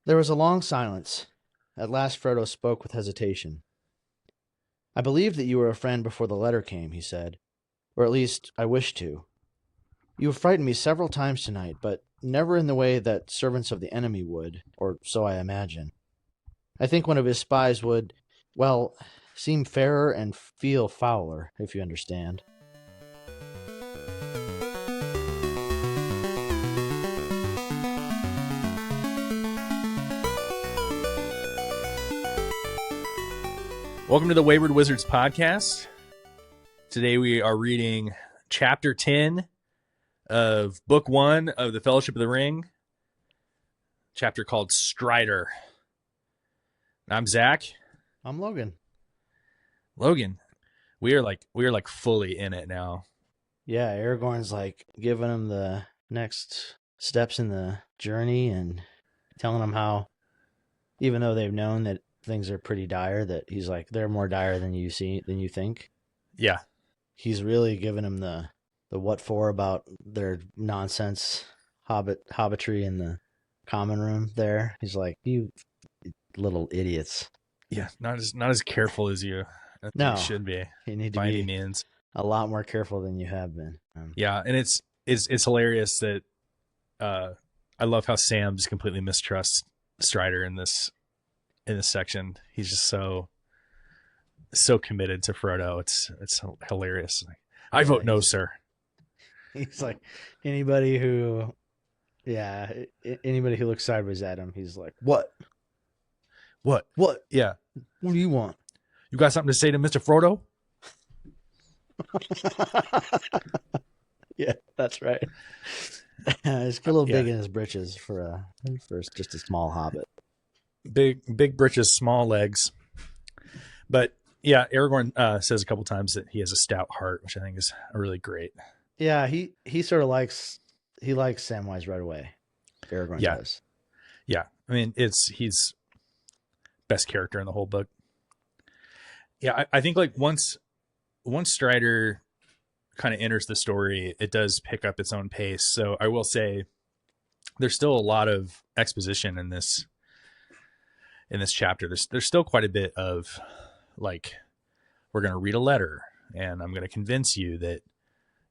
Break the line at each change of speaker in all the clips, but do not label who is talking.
There was a long silence. At last Frodo spoke with hesitation. I believed that you were a friend before the letter came, he said. Or at least, I wished to. You have frightened me several times tonight, but never in the way that servants of the enemy would, or so I imagine. I think one of his spies would, well, seem fairer and feel fouler, if you understand.
Welcome to the Wayward Wizards podcast. Today we are reading Chapter 10 of Book 1 of the Fellowship of the Ring. Chapter called Strider. I'm Zach.
I'm Logan.
Logan, we are like fully in it now.
Yeah, Aragorn's like giving him the next steps in the journey and telling him how, even though they've known that things are pretty dire, that he's like, they're more dire than you think.
Yeah.
He's really giving him the what for about their nonsense hobbitry in the common room there. He's like, you little idiots.
Yeah, not as careful as you should be.
You need to
by
be
any means.
A lot more careful than you have been.
Yeah, and it's hilarious that I love how Sam just completely mistrusts Strider in this section. He's just so committed to Frodo. It's hilarious. I vote no, sir.
He's like, anybody who looks sideways at him, he's like, what?
Yeah.
What do you want?
You got something to say to Mr. Frodo?
Yeah, that's right. He's a little big in his britches for just a small hobbit.
Big britches, small legs. But yeah, Aragorn says a couple times that he has a stout heart, which I think is really great.
Yeah, he sort of likes Samwise right away. Aragorn does.
Yeah, I mean he's best character in the whole book. Yeah, I think like once Strider kind of enters the story, it does pick up its own pace. So I will say there's still a lot of exposition in this chapter. There's still quite a bit of like, we're going to read a letter and I'm going to convince you that,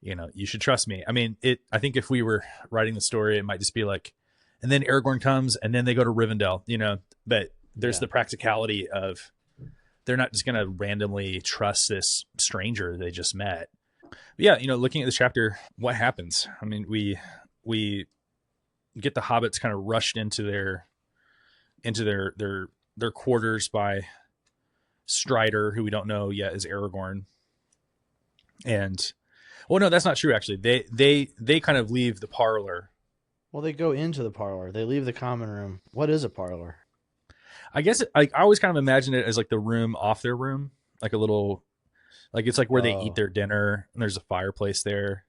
you should trust me. I mean, I think if we were writing the story, it might just be like, and then Aragorn comes and then they go to Rivendell, but there's the practicality of they're not just going to randomly trust this stranger they just met. But yeah. Looking at this chapter, what happens? I mean, we get the hobbits kind of rushed into their quarters by Strider, who we don't know yet is Aragorn. And no, that's not true. Actually, they kind of leave the parlor.
Well, they go into the parlor. They leave the common room. What is a parlor?
I guess I always kind of imagine it as like the room off their room, like a little, like it's like where they eat their dinner and there's a fireplace there.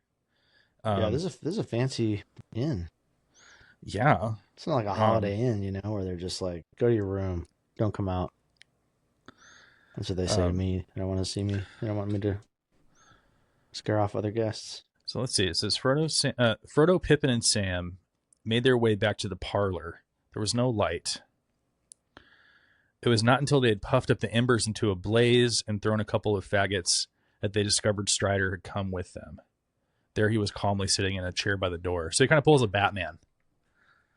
This is a fancy inn.
Yeah.
It's not like a Holiday Inn, where they're just like, go to your room, don't come out. That's what they say to me. They don't want to see me. They don't want me to scare off other guests.
So let's see. It says Frodo, Pippin, and Sam made their way back to the parlor. There was no light. It was not until they had puffed up the embers into a blaze and thrown a couple of faggots that they discovered Strider had come with them. There he was calmly sitting in a chair by the door. So he kind of pulls a Batman.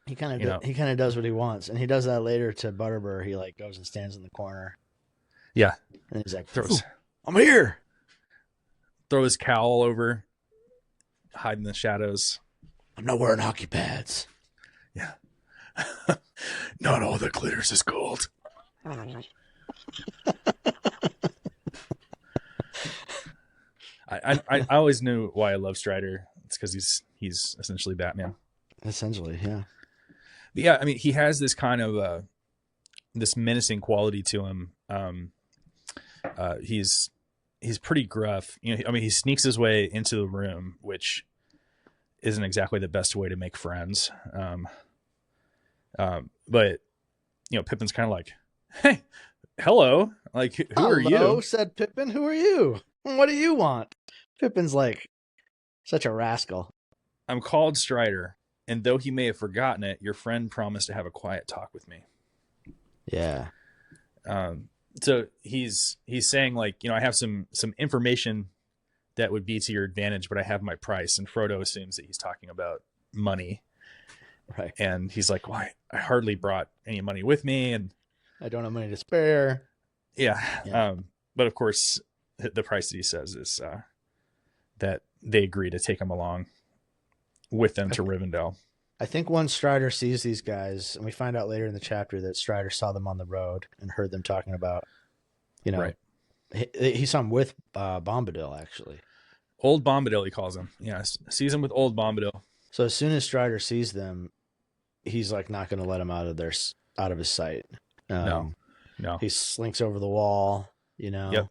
He kind of does what he wants, and he does that later to Butterbur. He like goes and stands in the corner.
Yeah,
and he's like, "I'm here."
Throw his cowl over, hide in the shadows.
I'm not wearing hockey pads.
Yeah, not all that glitters is gold. I always knew why I love Strider. It's because he's essentially Batman.
Essentially, yeah.
But yeah, I mean, he has this kind of this menacing quality to him. He's pretty gruff. He sneaks his way into the room, which isn't exactly the best way to make friends. But Pippin's kind of like, "Hey, hello. Like, who are you?"
Hello, said Pippin. "Who are you? What do you want?" Pippin's like such a rascal.
"I'm called Strider, and though he may have forgotten it, your friend promised to have a quiet talk with me.
Yeah.
So he's saying, like, I have some information that would be to your advantage, but I have my price. And Frodo assumes that he's talking about money.
Right.
And he's like, well, I hardly brought any money with me, and
I don't have money to spare.
yeah.
Yeah.
But of course, the price that he says is that they agree to take him along with them to Rivendell.
I think once Strider sees these guys, and we find out later in the chapter that Strider saw them on the road and heard them talking about,
Right.
he saw them with Bombadil, actually.
Old Bombadil, he calls him. Yeah, sees him with Old Bombadil.
So as soon as Strider sees them, he's like not going to let them out of his sight.
No.
He slinks over the wall,
Yep.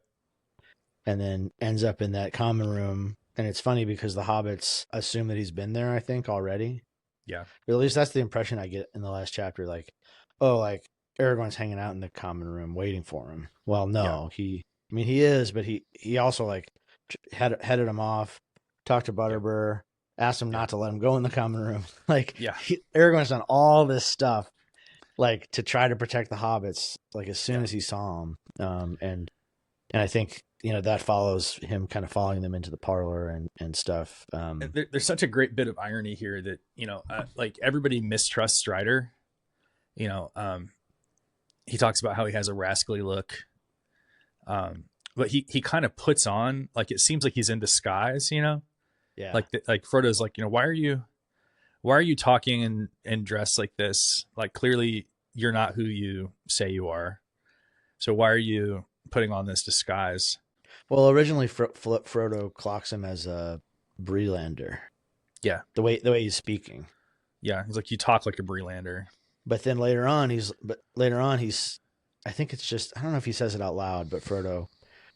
and then ends up in that common room. And it's funny because the hobbits assume that he's been there, I think, already.
Yeah.
Or at least that's the impression I get in the last chapter. Like, oh, like Aragorn's hanging out in the common room waiting for him. Well, no, he is, but he also like headed him off, talked to Butterbur, asked him not to let him go in the common room. Like, Aragorn's done all this stuff, like, to try to protect the hobbits, like, as soon as he saw them. And I think, that follows him kind of following them into the parlor and stuff.
There's such a great bit of irony here that, like, everybody mistrusts Strider. He talks about how he has a rascally look. But he kind of puts on, like, it seems like he's in disguise,
Yeah.
Like Frodo's like, why are you talking and dressed like this? Like, clearly you're not who you say you are. So why are you putting on this disguise?
Well, originally Frodo clocks him as a Breelander.
Yeah.
The way he's speaking.
Yeah. He's like, you talk like a Breelander.
But then later on he's I think it's just, I don't know if he says it out loud, but Frodo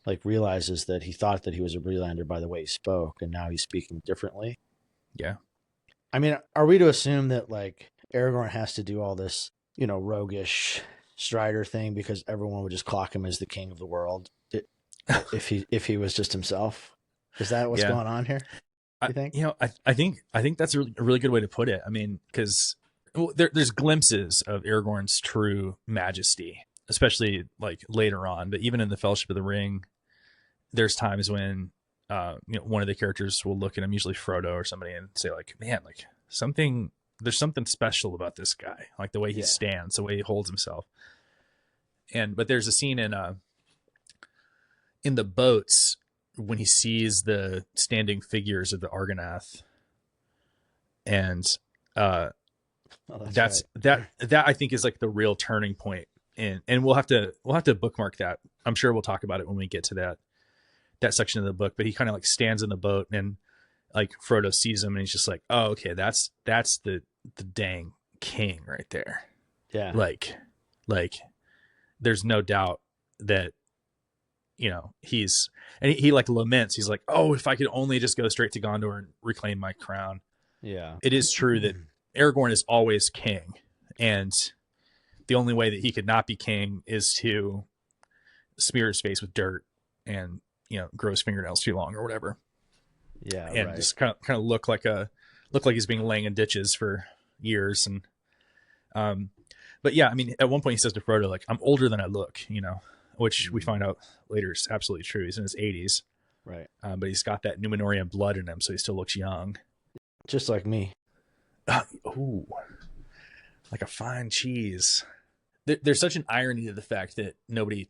like realizes that he thought that he was a Breelander by the way he spoke, and now he's speaking differently.
Yeah.
I mean, are we to assume that like Aragorn has to do all this, roguish Strider thing because everyone would just clock him as the king of the world if he was just himself? Is that what's going on here? You think?
I think that's a really good way to put it. I mean, because there's glimpses of Aragorn's true majesty, especially like later on. But even in the Fellowship of the Ring, there's times when one of the characters will look at him, usually Frodo or somebody, and say like, man, like there's something special about this guy, like the way he stands, the way he holds himself. But there's a scene in the boats when he sees the standing figures of the Argonath, and that I think is like the real turning point. And we'll have to bookmark that. I'm sure we'll talk about it when we get to that section of the book. But he kind of like stands in the boat, and like Frodo sees him, and he's just like, oh, okay, that's the dang king right there.
Yeah.
Like there's no doubt that, he like laments. He's like, oh, if I could only just go straight to Gondor and reclaim my crown.
Yeah.
It is true that Aragorn is always king, and the only way that he could not be king is to smear his face with dirt and, grow his fingernails too long or whatever.
Yeah.
And just kind of look like he's been laying in ditches for years. And, but yeah, I mean, at one point he says to Frodo, like, I'm older than I look, which we find out later is absolutely true. He's in his 80s.
Right.
But he's got that Numenorean blood in him, so he still looks young.
Just like me.
Ooh, like a fine cheese. There's such an irony to the fact that nobody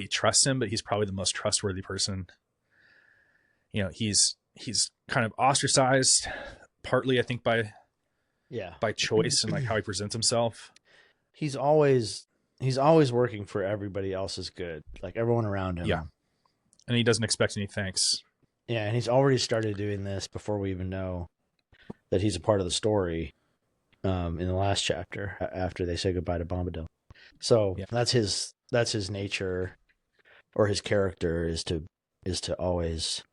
trusts him, but he's probably the most trustworthy person. He's kind of ostracized, partly I think by choice and like how he presents himself.
He's always working for everybody else's good, like everyone around him.
Yeah, and he doesn't expect any thanks.
Yeah, and he's already started doing this before we even know that he's a part of the story. In the last chapter, after they say goodbye to Bombadil. So that's his nature, or his character is to always,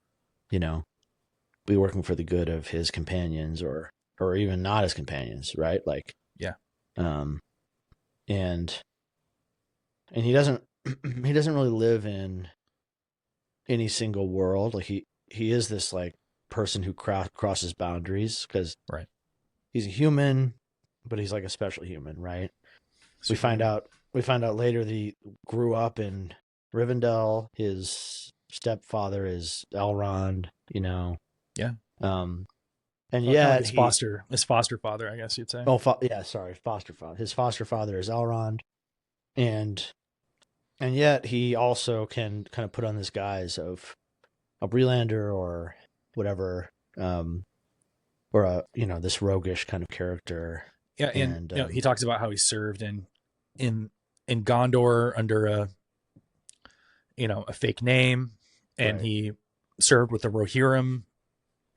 be working for the good of his companions, or even not his companions, right? Like, and he doesn't really live in any single world. Like he is this like person who crosses boundaries, because he's a human, but he's like a special human, right? We find
Superhuman.
out later that he grew up in Rivendell. His stepfather is Elrond, you know.
Yeah.
Um, and
Well, kind of like
yet
his foster father, I guess you'd say.
yeah, sorry, foster father. His foster father is Elrond, and yet he also can kind of put on this guise of a Brelander or whatever, or a this roguish kind of character.
Yeah, and
And
he talks about how he served in Gondor under a fake name, and
right.
he served with the Rohirrim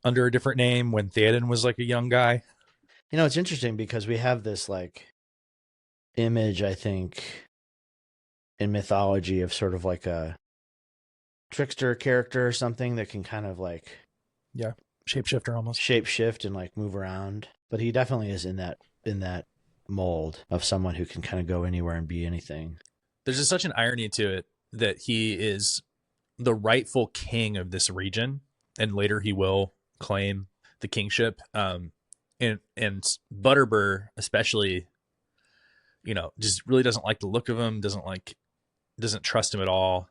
under a different name when Theoden was like a young guy.
It's interesting because we have this like image, I think, in mythology of sort of like a trickster character or something that can kind of like
Yeah, shapeshifter almost.
shape shift and like move around. But he definitely is in that mold of someone who can kind of go anywhere and be anything.
There's just such an irony to it that he is the rightful king of this region, and later he will claim the kingship. And Butterbur especially, just really doesn't like the look of him, doesn't trust him at all.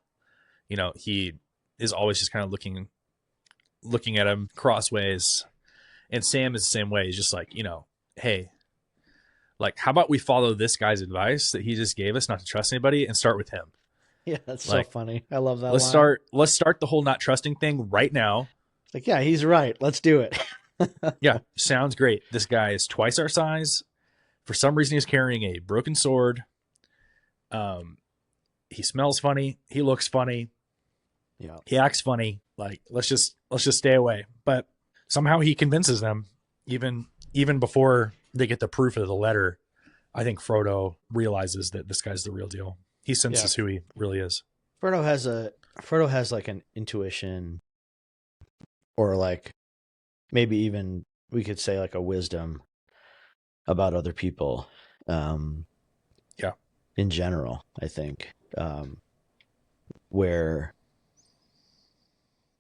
He is always just kind of looking at him crossways. And Sam is the same way. He's just like, hey, like, how about we follow this guy's advice that he just gave us not to trust anybody and start with him?
Yeah, that's
Like,
so funny. I love that.
Let's start the whole not trusting thing right now.
Like, yeah, he's right. Let's do it.
Yeah, sounds great. This guy is twice our size. For some reason, he's carrying a broken sword. He smells funny. He looks funny.
Yeah.
He acts funny. Like, let's just stay away. But somehow he convinces them, even before they get the proof of the letter. I think Frodo realizes that this guy's the real deal. He senses who he really is.
Frodo has like an intuition, or like maybe even we could say like a wisdom about other people.
Yeah.
In general, I think, where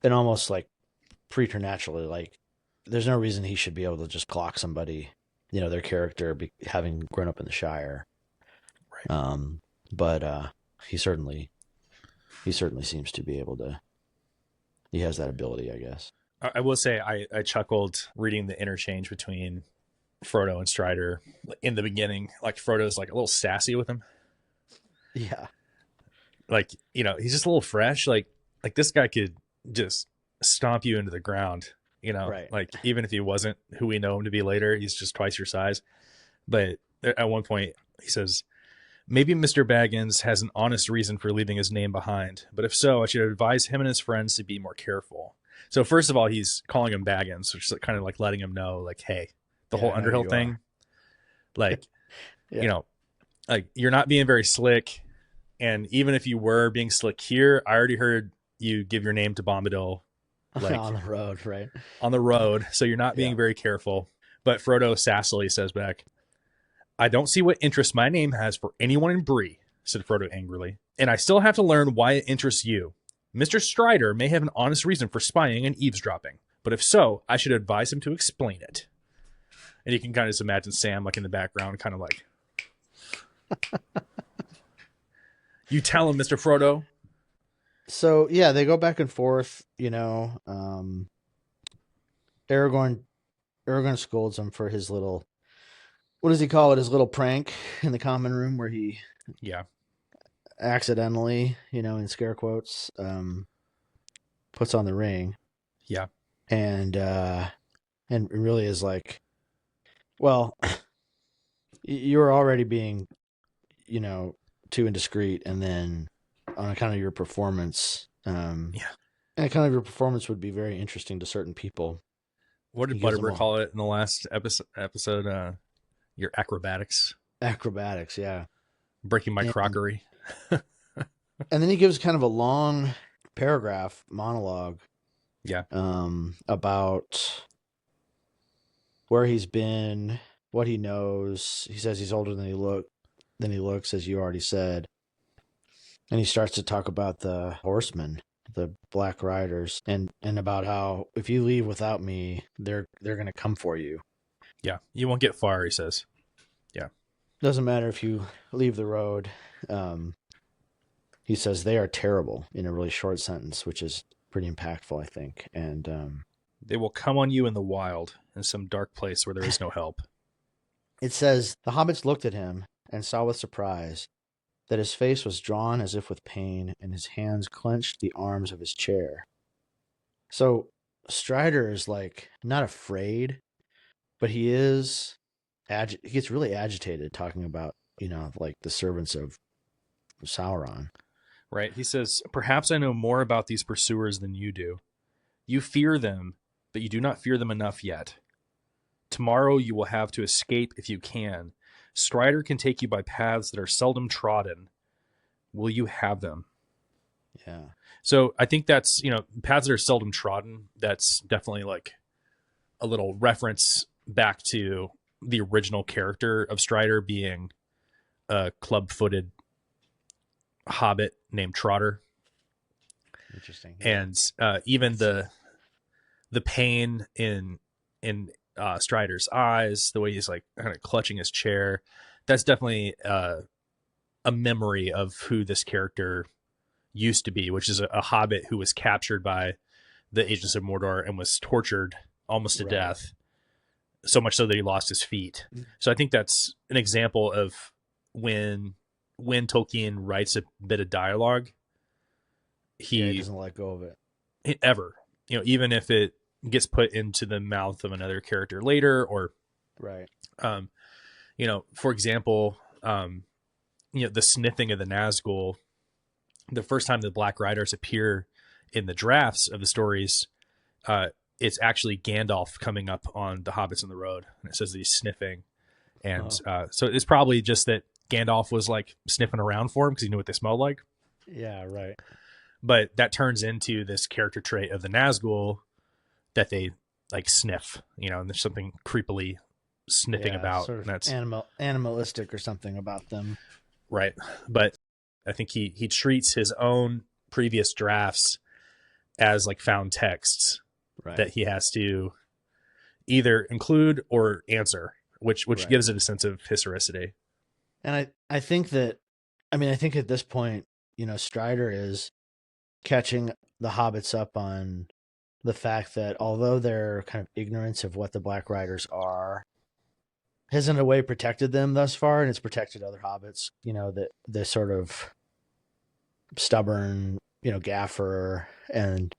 and almost like preternaturally, like there's no reason he should be able to just clock somebody, their character having grown up in the Shire.
Right.
But he certainly seems to be able to. He has that ability, I guess.
I will say I chuckled reading the interchange between Frodo and Strider in the beginning. Like, Frodo's like a little sassy with him.
Yeah.
Like, he's just a little fresh. Like this guy could just stomp you into the ground,
Right.
like, even if he wasn't who we know him to be later, he's just twice your size. But at one point he says, maybe Mr. Baggins has an honest reason for leaving his name behind, but if so, I should advise him and his friends to be more careful. So first of all, he's calling him Baggins, which is kind of like letting him know, like, hey, the whole Underhill thing, like,
Yeah.
like, you're not being very slick. And even if you were being slick here, I already heard you give your name to Bombadil, like,
on the road, right?
on the road. So you're not being very careful. But Frodo sassily says back, I don't see what interest my name has for anyone in Bree, said Frodo angrily. And I still have to learn why it interests you. Mr. Strider may have an honest reason for spying and eavesdropping, but if so, I should advise him to explain it. And you can kind of just imagine Sam, like, in the background, kind of like, you tell him, Mr. Frodo.
So yeah, they go back and forth. Aragorn scolds him for his little, what does he call it? His little prank in the common room where he accidentally, in scare quotes, puts on the ring.
Yeah.
And really is like, well, you're already being, too indiscreet, and then on account of your performance, and kind of your performance would be very interesting to certain people.
What did Butterbur call it in the last episode? Your acrobatics.
Acrobatics, yeah.
Breaking my crockery.
And then he gives kind of a long paragraph monologue.
Yeah.
About where he's been, what he knows. He says he's older than he looks, as you already said. And he starts to talk about the horsemen, the Black Riders, and about how if you leave without me, they're going to come for you.
Yeah, you won't get far, he says. Yeah.
Doesn't matter if you leave the road. He says they are terrible in a really short sentence, which is pretty impactful, I think. And
They will come on you in the wild, in some dark place where there is no help.
it says the hobbits looked at him and saw with surprise that his face was drawn as if with pain, and his hands clenched the arms of his chair. So Strider is like not afraid, but he is he gets really agitated talking about, like the servants of Sauron.
Right? He says, "Perhaps I know more about these pursuers than you do. You fear them, but you do not fear them enough yet. Tomorrow you will have to escape if you can. Strider can take you by paths that are seldom trodden. Will you have them?"
Yeah.
So I think that's, paths that are seldom trodden. That's definitely like a little reference back to the original character of Strider being a club-footed hobbit named Trotter.
Interesting.
And even the pain in Strider's eyes, the way he's like kind of clutching his chair, that's definitely a memory of who this character used to be, which is a hobbit who was captured by the agents of Mordor and was tortured almost to death, so much so that he lost his feet. So I think that's an example of when Tolkien writes a bit of dialogue, he
doesn't let go of it
ever, even if it gets put into the mouth of another character later, or for example, the sniffing of the Nazgul. The first time the Black Riders appear in the drafts of the stories, it's actually Gandalf coming up on the hobbits on the road, and it says that he's sniffing. And so it's probably just that Gandalf was like sniffing around for him because he knew what they smelled like.
Yeah, right.
But that turns into this character trait of the Nazgul that they like sniff, and there's something creepily sniffing about.
Sort of
and that's
animalistic or something about them.
Right. But I think he treats his own previous drafts as like found texts that he has to either include or answer, which gives it a sense of historicity.
And I think that, I think at this point, Strider is catching the hobbits up on the fact that although their kind of ignorance of what the Black Riders are has in a way protected them thus far, and it's protected other hobbits, that the sort of stubborn, Gaffer and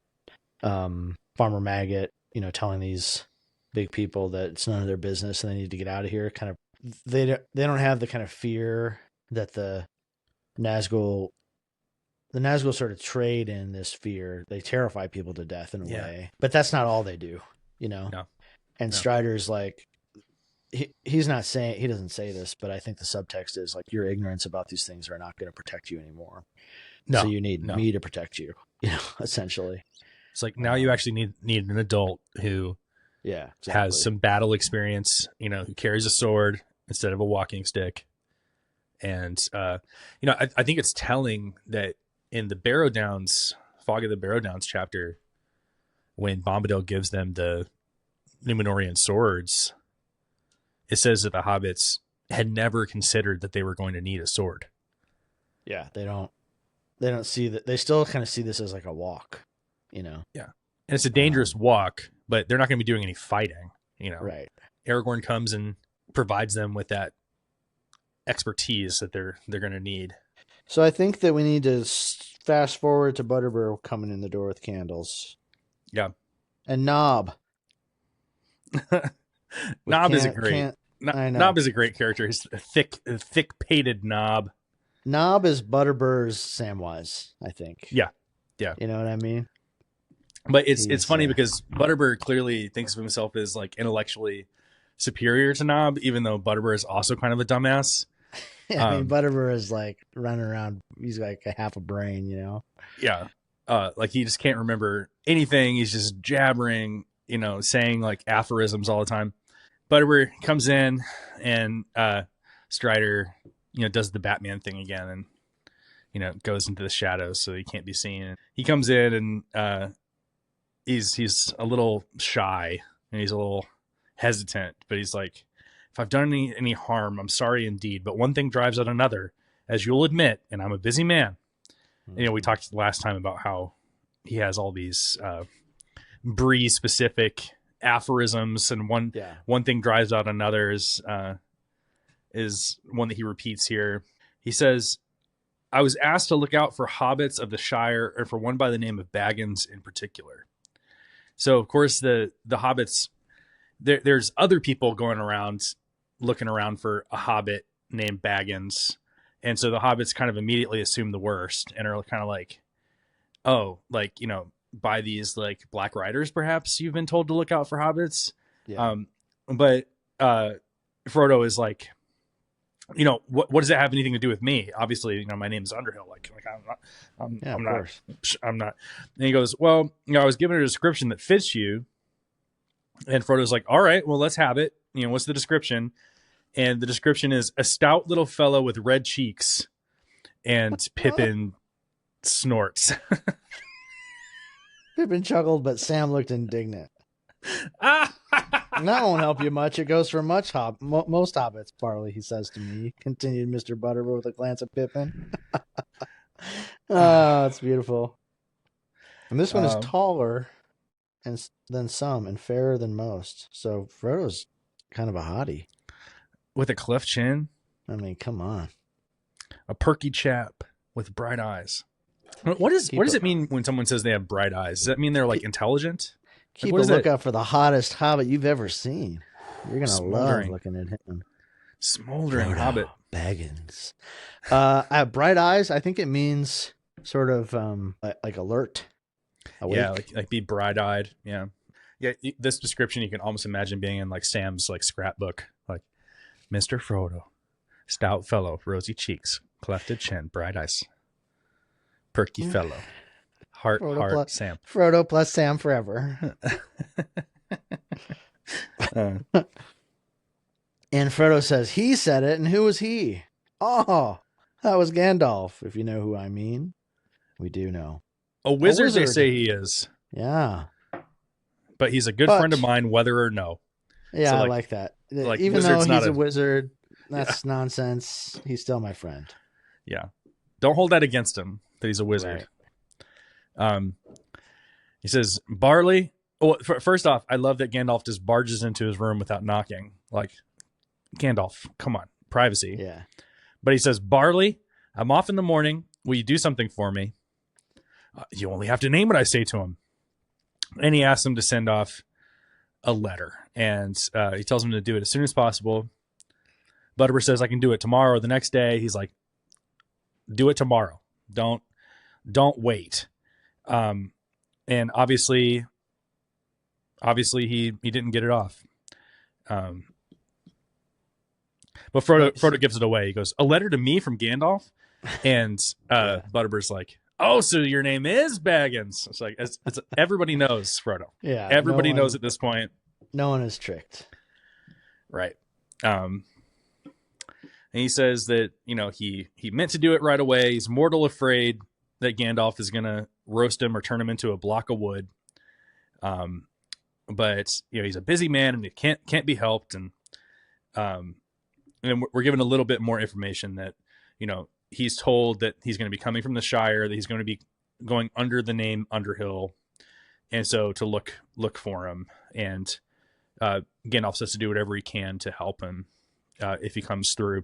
Farmer Maggot, telling these big people that it's none of their business and they need to get out of here. Kind of, they don't have the kind of fear that the Nazgul sort of trade in this fear. They terrify people to death in a way, but that's not all they do,
No.
And Strider's like, he's not saying, he doesn't say this, but I think the subtext is like, your ignorance about these things are not going to protect you anymore. So you need me to protect you, essentially.
It's like now you actually need an adult who has some battle experience, who carries a sword instead of a walking stick. And, I think it's telling that in the Barrow Downs, Fog of the Barrow Downs chapter, when Bombadil gives them the Númenorian swords, it says that the hobbits had never considered that they were going to need a sword.
Yeah, they don't see that. They still kind of see this as like a walk, Yeah.
And it's a dangerous walk, but they're not going to be doing any fighting,
Right.
Aragorn comes and provides them with that expertise that they're going to need.
So I think that we need to fast forward to Butterbur coming in the door with candles.
Yeah.
And Knob.
Knob is a great character. He's a thick-pated Knob.
Knob is Butterbur's Samwise, I think.
Yeah.
You know what I mean?
But it's funny because Butterbur clearly thinks of himself as like intellectually superior to Knob, even though Butterbur is also kind of a dumbass.
Butterbur is like running around. He's like a half a brain,
Yeah. Like he just can't remember anything. He's just jabbering, saying like aphorisms all the time. Butterbur comes in and Strider, does the Batman thing again and, goes into the shadows so he can't be seen. He comes in and he's a little shy and he's a little hesitant, but he's like, if I've done any harm, I'm sorry indeed. But one thing drives out another, as you'll admit, and I'm a busy man. Mm-hmm. You know, we talked last time about how he has all these Bree specific aphorisms, and one thing drives out another is one that he repeats here. He says, I was asked to look out for hobbits of the Shire, or for one by the name of Baggins in particular. So, of course, the hobbits, there's other people going around looking around for a hobbit named Baggins. And so the hobbits kind of immediately assume the worst and are kind of like, oh, like, you know, by these like black riders, perhaps you've been told to look out for hobbits. Yeah. But Frodo is like, you know, what does that have anything to do with me? Obviously, you know, my name is Underhill. Like I'm not. And he goes, well, you know, I was given a description that fits you. And Frodo's like, all right, well, let's have it. You know, what's the description? And the description is a stout little fellow with red cheeks. And Pippin snorts.
Pippin chuckled, but Sam looked indignant. That won't help you much. It goes for most hobbits, Barley, he says to me, continued Mr. Butterbur with a glance at Pippin. Oh, it's beautiful. And this one is taller than some and fairer than most. So Frodo's kind of a hottie.
With a cleft chin?
I mean, come on.
A perky chap with bright eyes. What does it mean when someone says they have bright eyes? Does that mean they're like intelligent?
Keep a lookout for the hottest hobbit you've ever seen. You're going to love looking at him.
Smoldering Frodo hobbit.
Baggins. Bright eyes, I think it means sort of like alert. Awake.
Yeah, like be bright-eyed. Yeah. Yeah, this description you can almost imagine being in like Sam's like scrapbook. Like, Mr. Frodo, stout fellow, rosy cheeks, clefted chin, bright eyes, perky fellow. Sam.
Frodo plus Sam forever. And Frodo says, he said it, and who was he? Oh, that was Gandalf, if you know who I mean. We do know.
A wizard, they say he is.
Yeah.
But he's a good friend of mine, whether or no.
Yeah, so I like that. Like, even though he's a wizard, that's nonsense. He's still my friend.
Yeah. Don't hold that against him, that he's a wizard. Right. He says, Barley. Oh, first off, I love that Gandalf just barges into his room without knocking. Like, Gandalf, come on, privacy.
Yeah.
But he says, Barley, I'm off in the morning. Will you do something for me? You only have to name what I say to him. And he asks him to send off a letter. And he tells him to do it as soon as possible. Butterbur says, I can do it tomorrow or the next day. He's like, do it tomorrow. Don't wait. And obviously he didn't get it off. But Frodo gives it away. He goes, a letter to me from Gandalf? And Butterbur's like, oh, so your name is Baggins. It's like, it's everybody knows, Frodo.
Yeah.
Everybody knows at this point.
No one is tricked.
Right. And he says that, you know, he meant to do it right away. He's mortal afraid that Gandalf is going to roast him or turn him into a block of wood. But, you know, he's a busy man and it can't be helped. And we're given a little bit more information that, you know, he's told that he's going to be coming from the Shire, that he's going to be going under the name Underhill. And so to look for him. And Gandalf says to do whatever he can to help him if he comes through.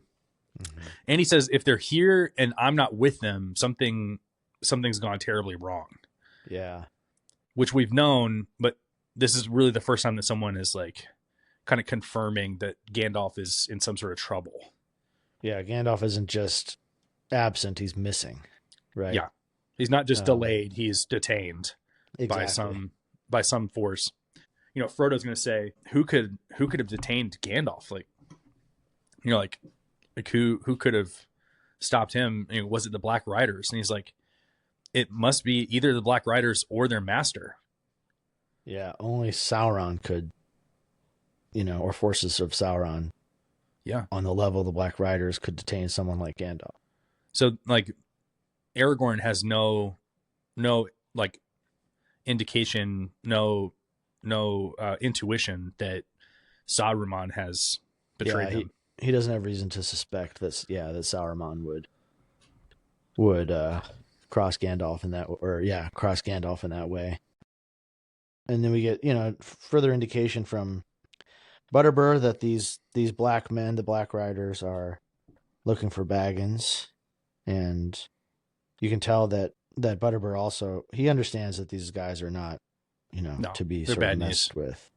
Mm-hmm. And he says, if they're here and I'm not with them, something's gone terribly wrong.
Yeah.
Which we've known, but this is really the first time that someone is like kind of confirming that Gandalf is in some sort of trouble.
Yeah, Gandalf isn't just absent, he's missing. Right.
Yeah. He's not just delayed, he's detained by some force. You know, Frodo's going to say, who could have detained Gandalf? Like, you know, like who could have stopped him? You know, was it the Black Riders? And he's like, it must be either the Black Riders or their master.
Yeah, only Sauron could, you know, or forces of Sauron.
Yeah.
On the level of the Black Riders could detain someone like Gandalf.
So, like, Aragorn has no like indication, no intuition that Saruman has betrayed him.
He doesn't have reason to suspect that Saruman would cross Gandalf in that way. And then we get, further indication from Butterbur that these black men, the Black Riders, are looking for Baggins, and you can tell that Butterbur also, he understands that these guys are not, to be sort of messed with.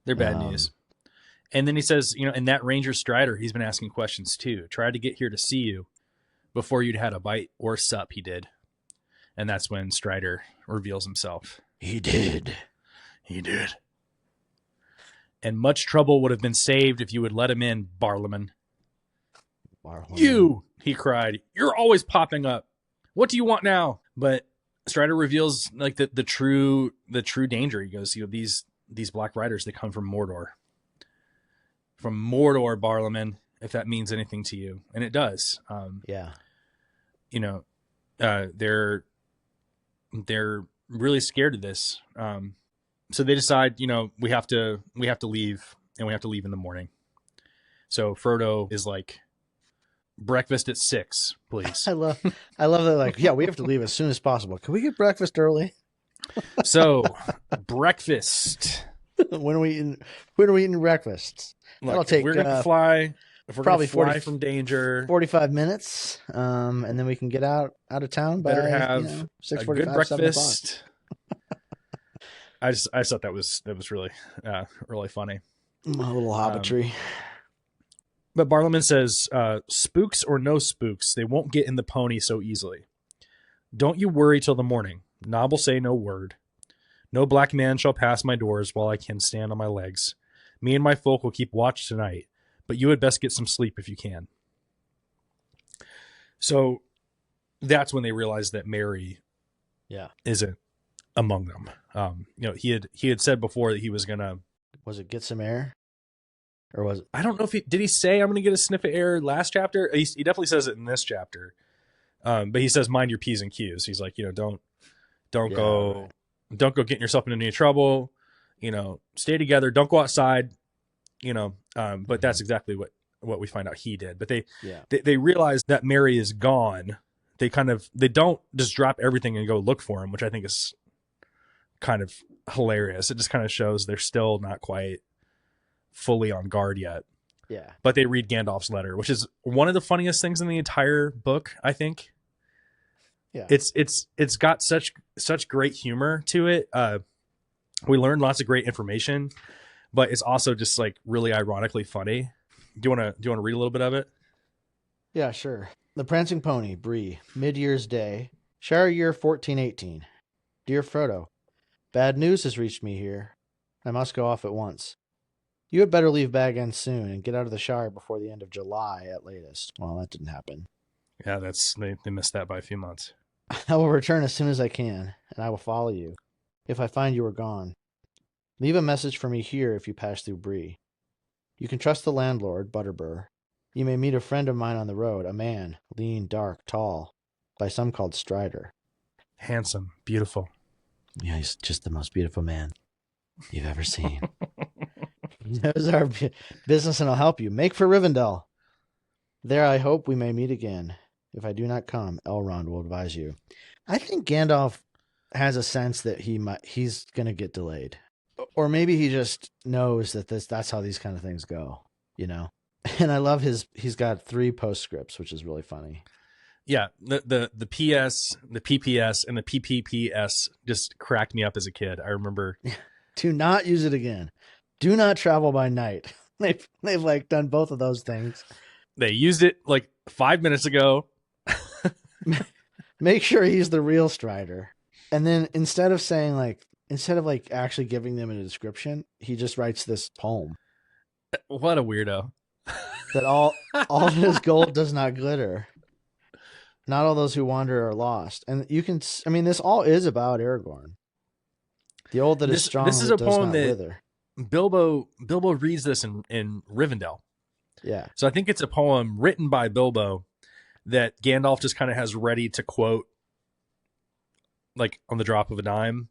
They're bad news. And then he says, and that Ranger Strider, he's been asking questions too. Tried to get here to see you before you'd had a bite or sup, he did. And that's when Strider reveals himself.
He did.
And much trouble would have been saved if you would let him in, Barlaman. You, he cried. You're always popping up. What do you want now? But Strider reveals like the true danger. He goes, these Black Riders, they come from Mordor. From Mordor, Barlaman, if that means anything to you. And it does. They're really scared of this. So they decide, we have to leave, and we have to leave in the morning. So Frodo is like, breakfast at 6, please.
I love that. Like, yeah, we have to leave as soon as possible. Can we get breakfast early?
So breakfast.
When are we eating breakfast?
Look, we're going to fly. If we're probably fly from danger,
45 minutes, and then we can get out of town.
Better have
6:45,
a good breakfast. I thought that was really really funny.
A little hobbitry.
But Barlaman says, spooks or no spooks, they won't get in the pony so easily. Don't you worry till the morning. Nob will say no word. No black man shall pass my doors while I can stand on my legs. Me and my folk will keep watch tonight, but you had best get some sleep if you can. So that's when they realize that Merry isn't among them. He had said before that he was gonna.
Was it get some air? Or was it?
I don't know if did he say I'm gonna get a sniff of air last chapter? He definitely says it in this chapter. But he says mind your P's and Q's. He's like, don't go getting yourself into any trouble. Stay together. Don't go outside. But that's exactly what we find out he did. But they realize that Merry is gone. They don't just drop everything and go look for him, which I think is kind of hilarious. It just kind of shows they're still not quite fully on guard yet.
Yeah.
But they read Gandalf's letter, which is one of the funniest things in the entire book, I think.
Yeah.
It's got such great humor to it. We learned lots of great information, but it's also just like really ironically funny. Do you want to read a little bit of it?
Yeah, sure. The Prancing Pony, Bree, Mid-Year's Day, Shire Year 1418. Dear Frodo, bad news has reached me here. I must go off at once. You had better leave Bag End soon and get out of the Shire before the end of July at latest. Well, that didn't happen.
Yeah, they missed that by a few months.
I will return as soon as I can, and I will follow you, if I find you are gone. Leave a message for me here if you pass through Bree. You can trust the landlord, Butterbur. You may meet a friend of mine on the road, a man, lean, dark, tall, by some called Strider.
Handsome, beautiful.
Yeah, he's just the most beautiful man you've ever seen. He knows our business and I'll help you. Make for Rivendell. There I hope we may meet again. If I do not come, Elrond will advise you. I think Gandalf has a sense that he's going to get delayed. Or maybe he just knows that that's how these kind of things go, And I love he's got 3 postscripts, which is really funny.
Yeah, the PS, the PPS, and the PPPS just cracked me up as a kid. I remember.
Do not use it again. Do not travel by night. They've like done both of those things.
They used it like 5 minutes ago.
Make sure he's the real Strider. And then instead of actually giving them a description, he just writes this poem.
What a weirdo.
That all his gold does not glitter. Not all those who wander are lost. And this all is about Aragorn. The old that is strong.
This is a
does
poem
not
that
wither.
Bilbo reads this in Rivendell.
Yeah.
So I think it's a poem written by Bilbo that Gandalf just kind of has ready to quote, like on the drop of a dime.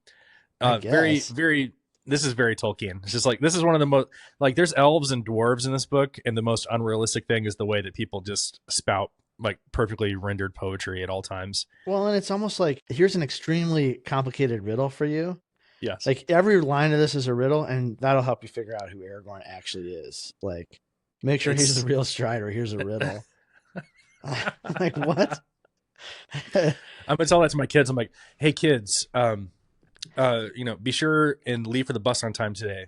Very, very this is very Tolkien. It's just like, this is one of the most, like, there's elves and dwarves in this book, and the most unrealistic thing is the way that people just spout like perfectly rendered poetry at all times.
Well, and it's almost like here's an extremely complicated riddle for you.
Yes.
Like every line of this is a riddle, and that'll help you figure out who Aragorn actually is. Like, make sure he's the real Strider. Here's a riddle. Like, what?
I'm gonna tell that to my kids. I'm like, hey kids, be sure and leave for the bus on time today.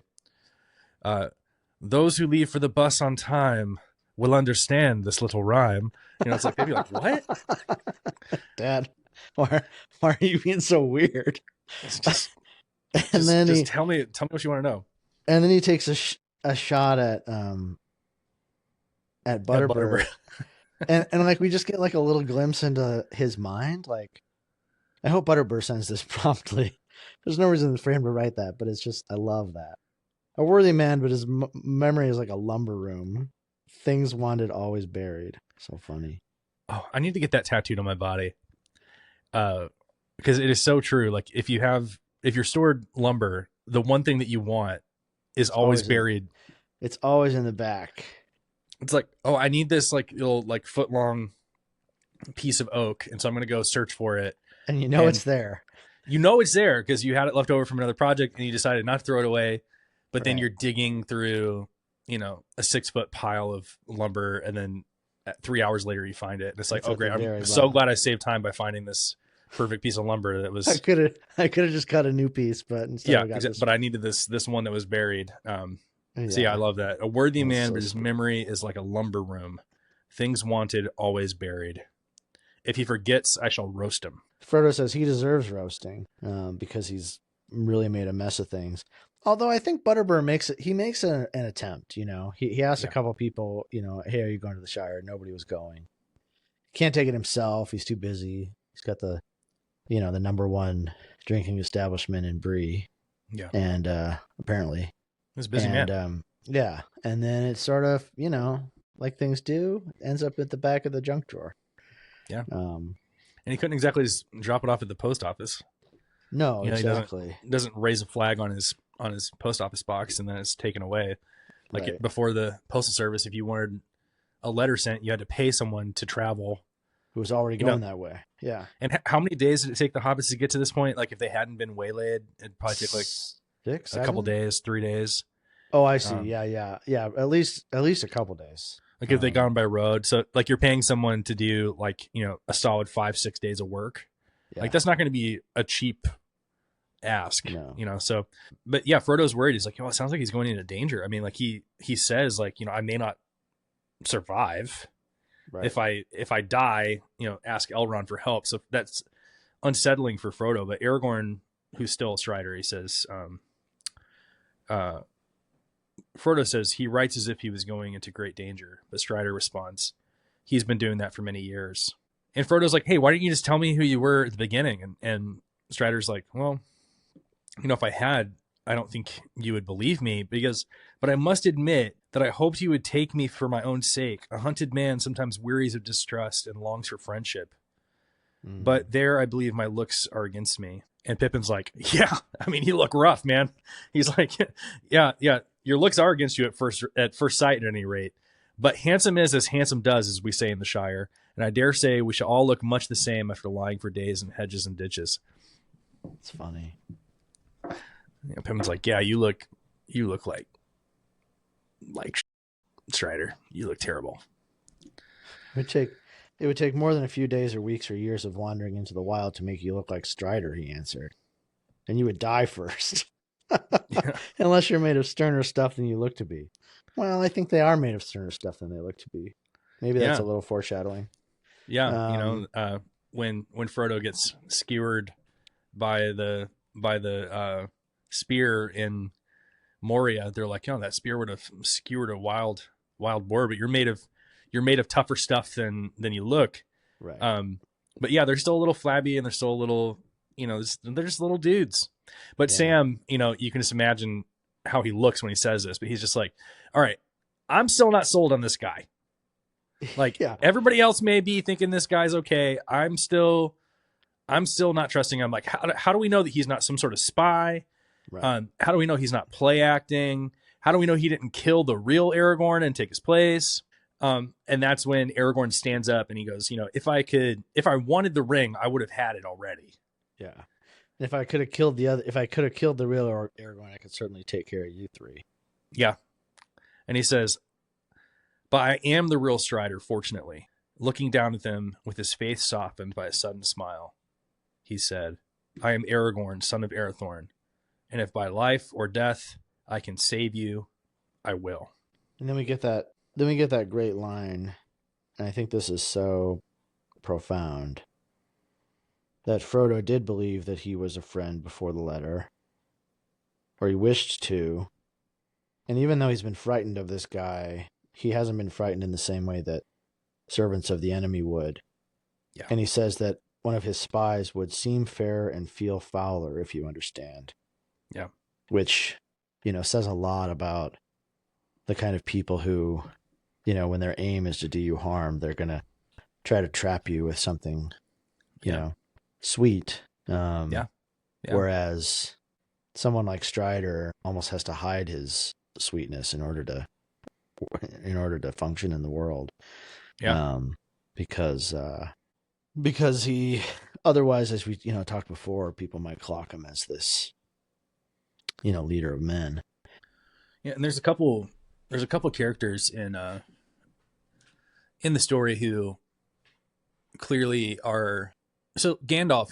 Those who leave for the bus on time will understand this little rhyme. It's like, they'd be like, what?
Dad, why are you being so weird?
It's just,
then
just tell me what you want to know.
And then he takes a shot at Butterbur. and like we just get like a little glimpse into his mind. Like, I hope Butterbur sends this promptly. There's no reason for him to write that, but it's just, I love that. A worthy man, but his memory is like a lumber room. Things wanted, always buried. So funny.
Oh, I need to get that tattooed on my body. Because it is so true. Like, if you're stored lumber, the one thing that you want is always buried.
It's always in the back.
It's like, oh, I need this like little like foot long piece of oak, and so I'm gonna go search for it.
And it's there.
It's there because you had it left over from another project, and you decided not to throw it away. But then you're digging through, a 6-foot pile of lumber, and then 3 hours later you find it. And it's like, oh great, I'm so glad I saved time by finding this perfect piece of lumber that was.
I could have just cut a new piece, but instead
but I needed this one that was buried. So yeah, I love that. A worthy man, but his memory is like a lumber room. Things wanted, always buried. If he forgets, I shall roast him.
Frodo says he deserves roasting because he's really made a mess of things. Although I think Butterbur makes an attempt. He asked a couple people, hey, are you going to the Shire? Nobody was going. Can't take it himself. He's too busy. He's got the number one drinking establishment in Bree.
Yeah.
And apparently.
He's a busy man.
Yeah. And then it's sort of, like things do, ends up at the back of the junk drawer.
Yeah. And he couldn't exactly just drop it off at the post office.
No, exactly.
He doesn't raise a flag on his post office box and then it's taken away. Like before the postal service, if you wanted a letter sent, you had to pay someone to travel.
Who was already going that way. Yeah.
And how many days did it take the hobbits to get to this point? Like if they hadn't been waylaid, it'd probably take like
6,
a couple days, 3 days.
Oh, I see. Yeah. At least a couple days.
Like if they gone by road. So like you're paying someone to do like, a solid 5-6 days of work. Yeah. Like that's not going to be a cheap ask, so, but yeah, Frodo's worried. He's like, it sounds like he's going into danger. I mean, like he says like, I may not survive if I die, ask Elrond for help. So that's unsettling for Frodo, but Aragorn, who's still a Strider, he says, Frodo says he writes as if he was going into great danger, but Strider responds, he's been doing that for many years. And Frodo's like, hey, why didn't you just tell me who you were at the beginning? And Strider's like, well, if I had, I don't think you would believe me but I must admit that I hoped you would take me for my own sake. A hunted man sometimes wearies of distrust and longs for friendship. But there, I believe my looks are against me. And Pippin's like, yeah, I mean, you look rough, man. He's like, yeah, your looks are against you at first sight at any rate. But handsome is as handsome does, as we say in the Shire. And I dare say we shall all look much the same after lying for days in hedges and ditches.
It's funny.
Pippin's like, yeah, you look like Strider. You look terrible.
It would take more than a few days or weeks or years of wandering into the wild to make you look like Strider, he answered. And you would die first. Unless you're made of sterner stuff than you look to be. Well, I think they are made of sterner stuff than they look to be. Maybe that's a little foreshadowing.
Yeah, when Frodo gets skewered by the spear in Moria, they're like, that spear would have skewered a wild boar, but you're made of tougher stuff than you look.
Right.
But yeah, they're still a little flabby and they're still a little, they're just little dudes. But Sam, you can just imagine how he looks when he says this, but he's just like, all right, I'm still not sold on this guy. Like everybody else may be thinking this guy's okay. I'm still not trusting him. Like, how do we know that he's not some sort of spy?
Right.
How do we know he's not play acting? How do we know he didn't kill the real Aragorn and take his place? And that's when Aragorn stands up and he goes, if I wanted the ring, I would have had it already.
Yeah. If I could have killed the real Aragorn, I could certainly take care of you three.
Yeah. And he says, but I am the real Strider, fortunately. Looking down at them with his face softened by a sudden smile, he said, I am Aragorn, son of Arathorn, and if by life or death I can save you, I will.
And then we get that great line, and I think this is so profound, that Frodo did believe that he was a friend before the letter, or he wished to. And even though he's been frightened of this guy, he hasn't been frightened in the same way that servants of the enemy would.
Yeah.
And he says that one of his spies would seem fair and feel fouler, if you understand.
Yeah.
Which, says a lot about the kind of people who, when their aim is to do you harm, they're going to try to trap you with something, sweet.
Yeah.
Whereas someone like Strider almost has to hide his sweetness in order to function in the world.
Yeah.
Because he, otherwise, as we, talked before, people might clock him as this, leader of men.
Yeah. And there's a couple characters in the story who clearly are, so Gandalf,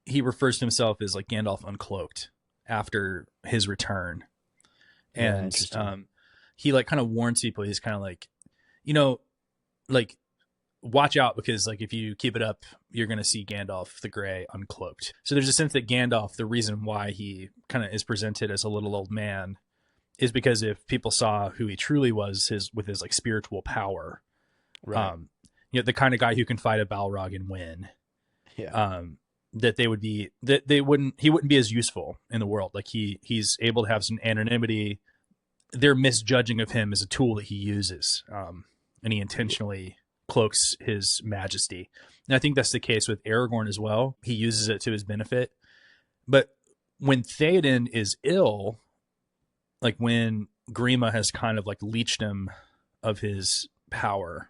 he refers to himself as like Gandalf uncloaked after his return. And he like kind of warns people. He's kind of like, like, watch out, because like if you keep it up, you're going to see Gandalf the Grey uncloaked. So there's a sense that Gandalf, the reason why he kind of is presented as a little old man, is because if people saw who he truly was, with his like spiritual power,
right.
The kind of guy who can fight a Balrog and win, that he wouldn't be as useful in the world. Like he's able to have some anonymity. They're misjudging of him as a tool that he uses, and he intentionally cloaks his majesty. And I think that's the case with Aragorn as well. He uses it to his benefit. But when Theoden is ill, like when Grima has kind of like leached him of his power,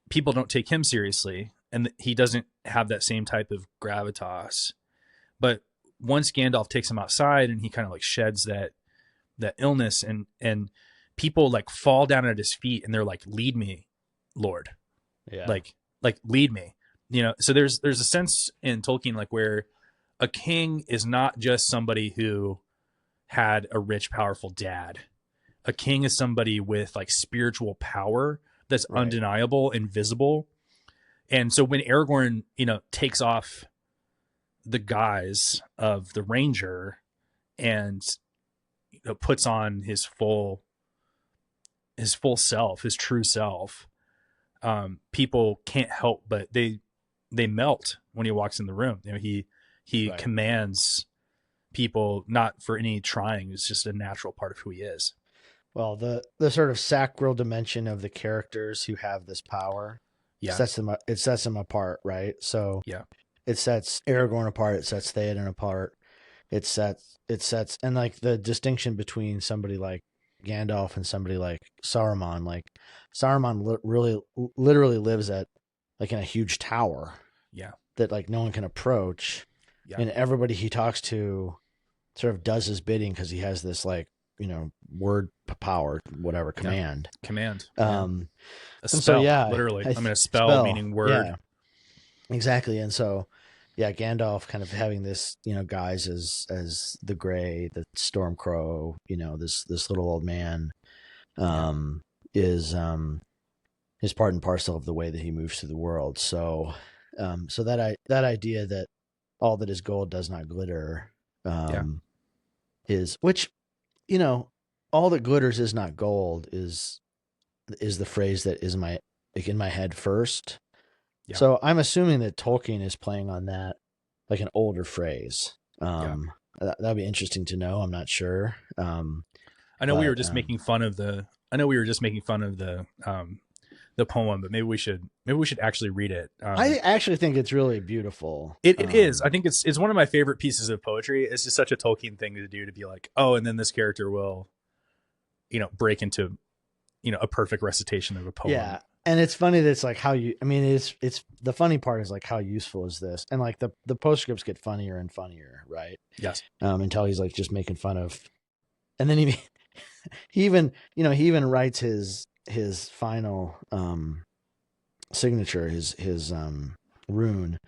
people don't take him seriously, and he doesn't have that same type of gravitas. But once Gandalf takes him outside and he kind of like sheds that illness, and people like fall down at his feet and they're like, lead me, Lord.
Yeah.
Like lead me. So there's a sense in Tolkien like where a king is not just somebody who had a rich, powerful dad. A king is somebody with like spiritual power that's undeniable and visible. And so when Aragorn, takes off the guise of the ranger and puts on his full self, his true self, people can't help but they melt when he walks in the room. He commands people not for any trying. It's just a natural part of who he is.
Well, the sort of sacral dimension of the characters who have this power, sets them apart, right? So it sets Aragorn apart, it sets Theoden apart, it sets and like the distinction between somebody like Gandalf and somebody like Saruman. Like Saruman literally lives at like in a huge tower, that like no one can approach, and everybody he talks to sort of does his bidding because he has this like word power, whatever, command. A spell, literally. A spell meaning word. Exactly. And so Gandalf kind of having this guise as the Grey, the Stormcrow, this little old man, is part and parcel of the way that he moves through the world. So that idea that all that is gold does not glitter, is, which, all that glitters is not gold is the phrase that is in my head first. So I'm assuming that Tolkien is playing on that, like an older phrase. That'd be interesting to know. I'm not sure.
I know we were just making fun of the the poem, but maybe we should actually read it.
I actually think it's really beautiful.
It is. I think it's one of my favorite pieces of poetry. It's just such a Tolkien thing to do, to be like, oh, and then this character will, break into, a perfect recitation of a poem.
Yeah. And it's funny that it's like how you, I mean, it's the funny part is like, how useful is this? And like the postscripts get funnier and funnier, right?
Yes.
Until he's like just making fun of, and then he even writes his final signature, his rune,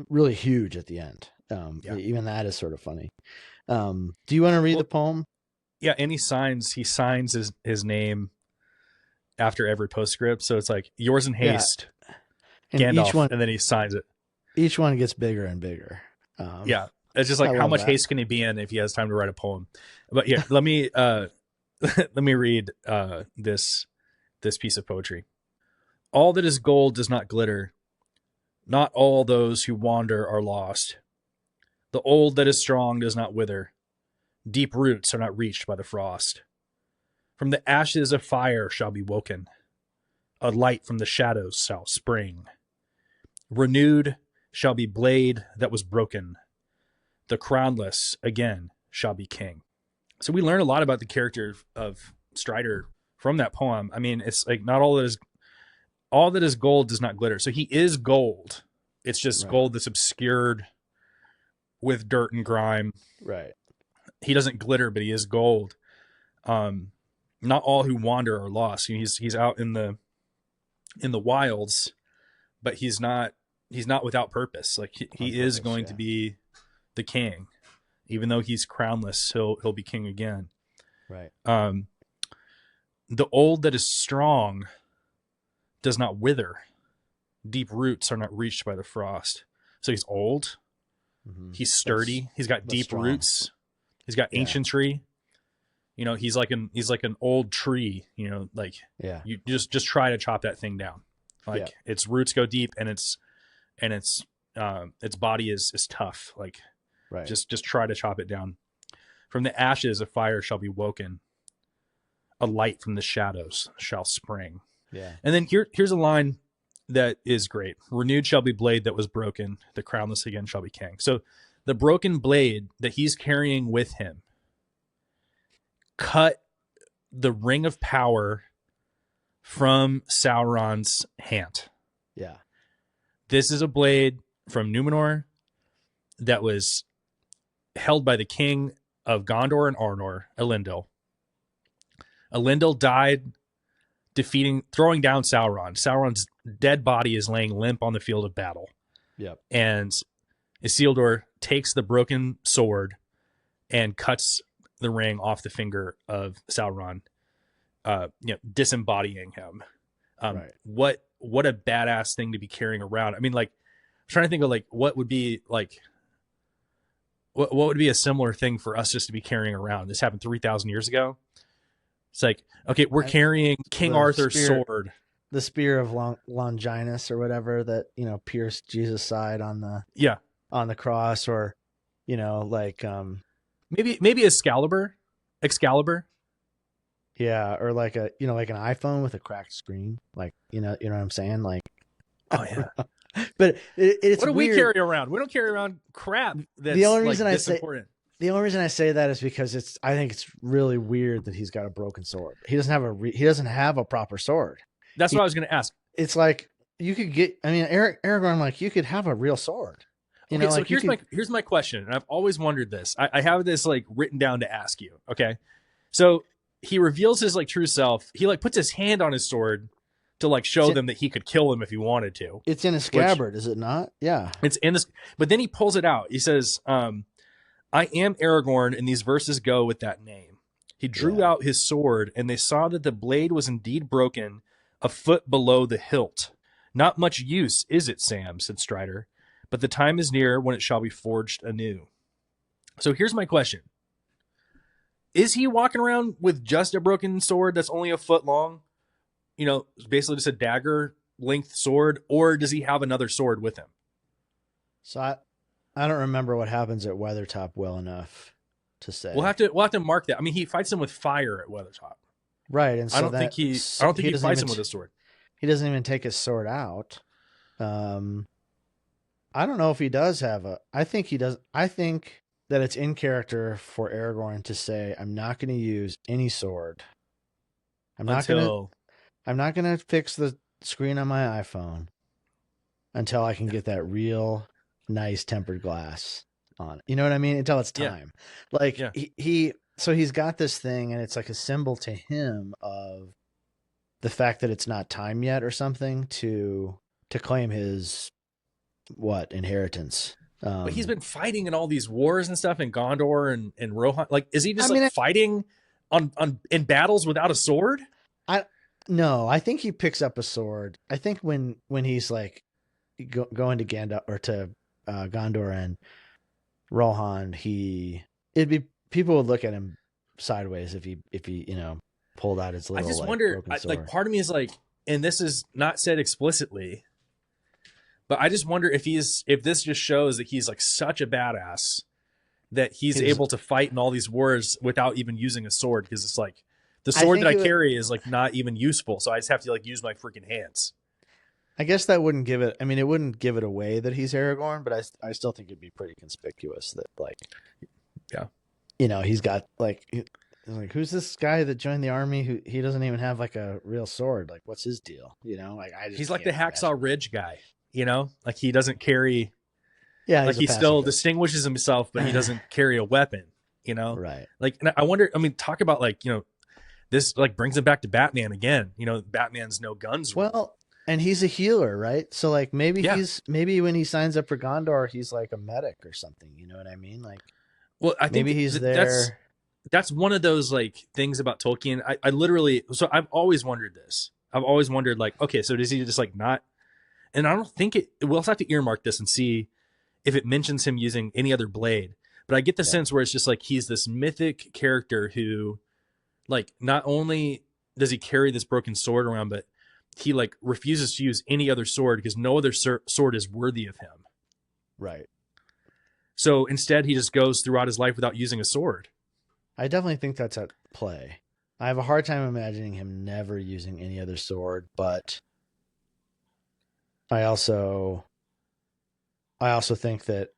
really huge at the end. Even that is sort of funny. Do you want to read the poem?
Yeah, and he signs his name after every postscript, so it's like yours in haste, and Gandalf, each one, and then he signs it.
Each one gets bigger and bigger.
It's just like how much haste can he be in if he has time to write a poem? But yeah, let me let me read this piece of poetry. All that is gold does not glitter. Not all those who wander are lost. The old that is strong does not wither. Deep roots are not reached by the frost. From the ashes a fire shall be woken. A light from the shadows shall spring. Renewed shall be blade that was broken. The crownless again shall be king. So we learn a lot about the character of Strider from that poem. I mean, it's like not all that is gold does not glitter. So he is gold. It's just gold that's obscured with dirt and grime.
Right.
He doesn't glitter, but he is gold. Not all who wander are lost. He's out in the wilds, but he's not without purpose. Like he is going to be the king, even though he's crownless. He'll be king again.
Right.
The old that is strong does not wither. Deep roots are not reached by the frost. So he's old. Mm-hmm. He's sturdy. He's got deep strong roots. He's got ancientry. He's like an old tree. You just try to chop that thing down. Its roots go deep, and its body is tough. Just try to chop it down. From the ashes a fire shall be woken. A light from the shadows shall spring.
Yeah.
And then here's a line that is great. Renewed shall be blade that was broken. The crownless again shall be king. So the broken blade that he's carrying with him cut the ring of power from Sauron's hand.
Yeah.
This is a blade from Numenor that was held by the king of Gondor and Arnor, Elendil. Elendil died throwing down Sauron. Sauron's dead body is laying limp on the field of battle.
Yep. And
Isildur takes the broken sword and cuts the ring off the finger of Sauron, disembodying him. What a badass thing to be carrying around. I mean, I'm trying to think of what would be what would be a similar thing for us just to be carrying around. This happened 3,000 years ago. It's like, okay, we're carrying King Arthur's sword.
The spear of Longinus or whatever that, pierced Jesus' side on the cross, or,
maybe Excalibur.
Yeah. Or like an iPhone with a cracked screen. You know what I'm saying?
Oh yeah.
But it's
what do
weird.
We carry around? We don't carry around crap. That's
the only reason
important.
The only reason I say that is because I think it's really weird that he's got a broken sword. He doesn't have a proper sword.
That's what I was going to ask.
It's like you could get. I mean, Aragorn, you could have a real sword.
So here's my question, and I've always wondered this. I have this written down to ask you. Okay, so he reveals his true self. He puts his hand on his sword to show them that he could kill him if he wanted to.
It's in a scabbard, is it not? Yeah,
it's in this. But then he pulls it out. He says, I am Aragorn, and these verses go with that name. He drew out his sword, and they saw that the blade was indeed broken, a foot below the hilt. Not much use, is it, Sam, said Strider, but the time is near when it shall be forged anew. So here's my question. Is he walking around with just a broken sword that's only a foot long? Basically just a dagger length sword, or does he have another sword with him?
So I don't remember what happens at Weathertop well enough to say.
We'll have to mark that. I mean, he fights him with fire at Weathertop.
Right, and so
I don't think he fights him with a sword.
he doesn't even take his sword out. I don't know if he does have a. I think he does. I think that it's in character for Aragorn to say, "I'm not going to use any sword. I'm not going to.
until
I'm not going to fix the screen on my iPhone until I can get that real nice tempered glass on it. You know what I mean? Until it's
yeah,
time. Like
yeah.
so he's got this thing, and it's like a symbol to him of the fact that it's not time yet or something to claim his inheritance.
But he's been fighting in all these wars and stuff in Gondor and Rohan. Like, is he just
I mean,
fighting on in battles without a sword?
No, I think he picks up a sword. I think when he's like going to Gandalf or to Gondor and Rohan, people would look at him sideways if he pulled out his little.
I just
like,
wonder.
broken sword.
Part of me is like, and this is not said explicitly, but I just wonder if this just shows that he's like such a badass that he's able to fight in all these wars without even using a sword, because it's like the sword that I carry is like not even useful, so I just have to like use my freaking hands.
I guess that wouldn't give it. I mean, it wouldn't give it away that he's Aragorn, but I still think it'd be pretty conspicuous that he's got like who's this guy that joined the army who he doesn't even have like a real sword? Like, what's his deal?
He's like the Hacksaw Ridge guy. Like he doesn't carry.
Yeah,
like he still distinguishes himself, but he doesn't carry a weapon.
Right?
Like, and I wonder. I mean, talk about like this like brings him back to Batman again. Batman's no guns.
Well, and he's a healer, right? So like maybe when he signs up for Gondor, he's like a medic or something. You know what I mean? Like,
well, I think
maybe he's there.
That's one of those like things about Tolkien. I literally, so I've always wondered this. I've always wondered like, okay, so does he just like not? And I don't think we'll also have to earmark this and see if it mentions him using any other blade. But I get the sense where it's just like he's this mythic character who, like, not only does he carry this broken sword around, but he like refuses to use any other sword because no other sword is worthy of him.
Right.
So instead, he just goes throughout his life without using a sword.
I definitely think that's at play. I have a hard time imagining him never using any other sword, but I also think that,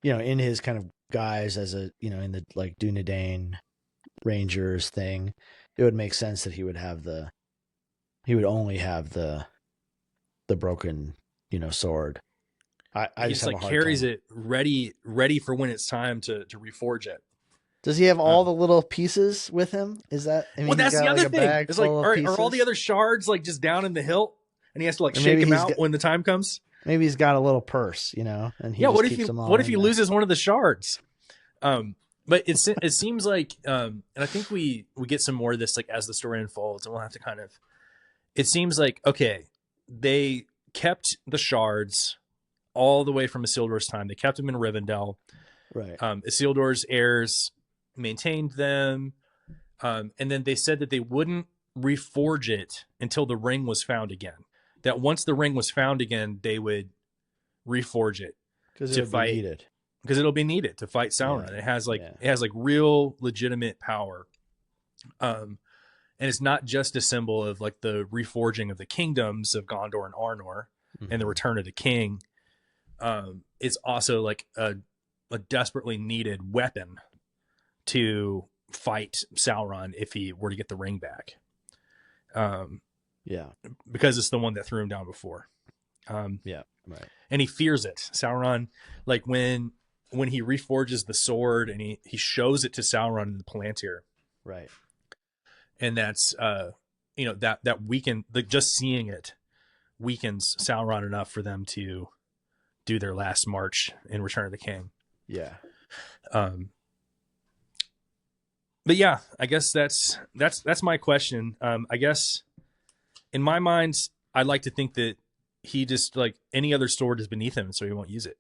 in his kind of guise as a, in the like Dunedain Rangers thing, it would make sense that he would only have the broken, sword. I just like
carries it ready for when it's time to reforge it.
Does he have all the little pieces with him? Is that? I mean,
well, that's the other thing. It's like, are all the other shards like just down in the hilt, and he has to like shake them out when the time comes?
Maybe he's got a little purse, and he
what if he loses one of the shards? But it seems like, and I think we get some more of this like as the story unfolds, and we'll have to kind of. It seems like, okay, they kept the shards all the way from Isildur's time. They kept them in Rivendell.
Right.
Isildur's heirs maintained them, and then they said that they wouldn't reforge it until the ring was found again. That once the ring was found again, they would reforge it to fight, because it'll be needed to fight Sauron. Yeah. It has like real legitimate power, and it's not just a symbol of like the reforging of the kingdoms of Gondor and Arnor and the return of the king. It's also like a desperately needed weapon to fight Sauron if he were to get the ring back. Because it's the one that threw him down before.
Right.
And he fears it. Sauron, like when he reforges the sword and he shows it to Sauron in the Palantir.
Right.
And that's that weaken, like just seeing it weakens Sauron enough for them to do their last march in Return of the King.
Yeah.
But yeah, I guess that's my question. I guess in my mind, I'd like to think that he just like any other sword is beneath him, so he won't use it.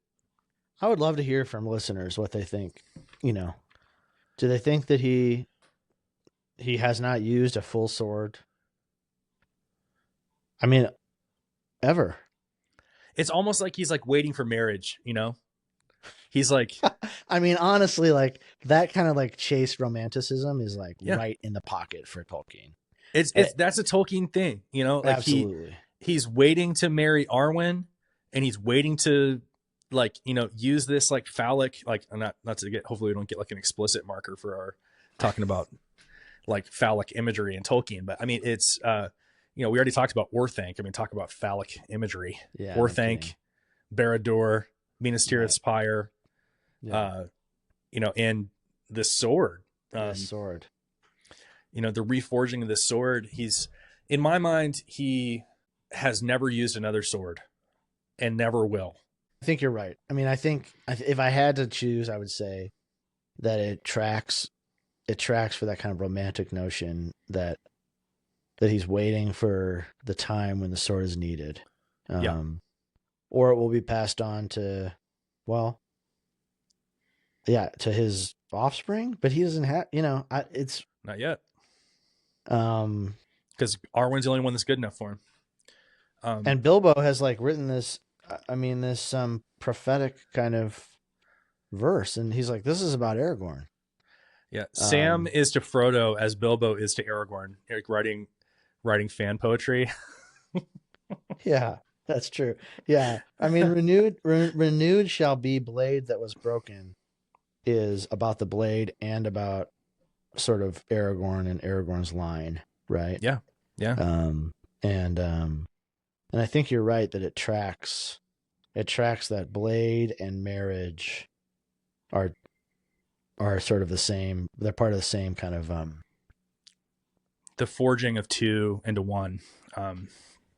I would love to hear from listeners what they think. Do they think that he has not used a full sword? I mean, ever.
It's almost like he's like waiting for marriage, He's like,
I mean, honestly, like that kind of like chaste romanticism is like right in the pocket for Tolkien.
That's a Tolkien thing, Like
absolutely.
he's waiting to marry Arwen, and he's waiting to like, you know, use this like phallic, like not to get, hopefully we don't get like an explicit marker for our talking about like phallic imagery in Tolkien, but I mean it's you know, we already talked about Orthanc. I mean, talk about phallic imagery.
Yeah,
Orthanc, Barad-dûr, Minas Tirith's pyre,
yeah.
you know, and the sword.
The sword.
You know, the reforging of the sword. He's, in my mind, he has never used another sword and never will.
I think you're right. I mean, I think if I had to choose, I would say that it tracks for that kind of romantic notion that he's waiting for the time when the sword is needed. Or it will be passed on to, well, yeah, to his offspring, but he doesn't have, you know, it's
not yet. Because Arwen's the only one that's good enough for him.
And Bilbo has like written this, I mean, this prophetic kind of verse, and he's like, this is about Aragorn.
Yeah, Sam is to Frodo as Bilbo is to Aragorn, like writing fan poetry.
Yeah, that's true. Yeah, I mean, renewed shall be blade that was broken is about the blade and about sort of Aragorn and Aragorn's line, right?
Yeah, yeah.
And I think you're right that it tracks that blade and marriage are sort of the same. They're part of the same kind of
the forging of two into one.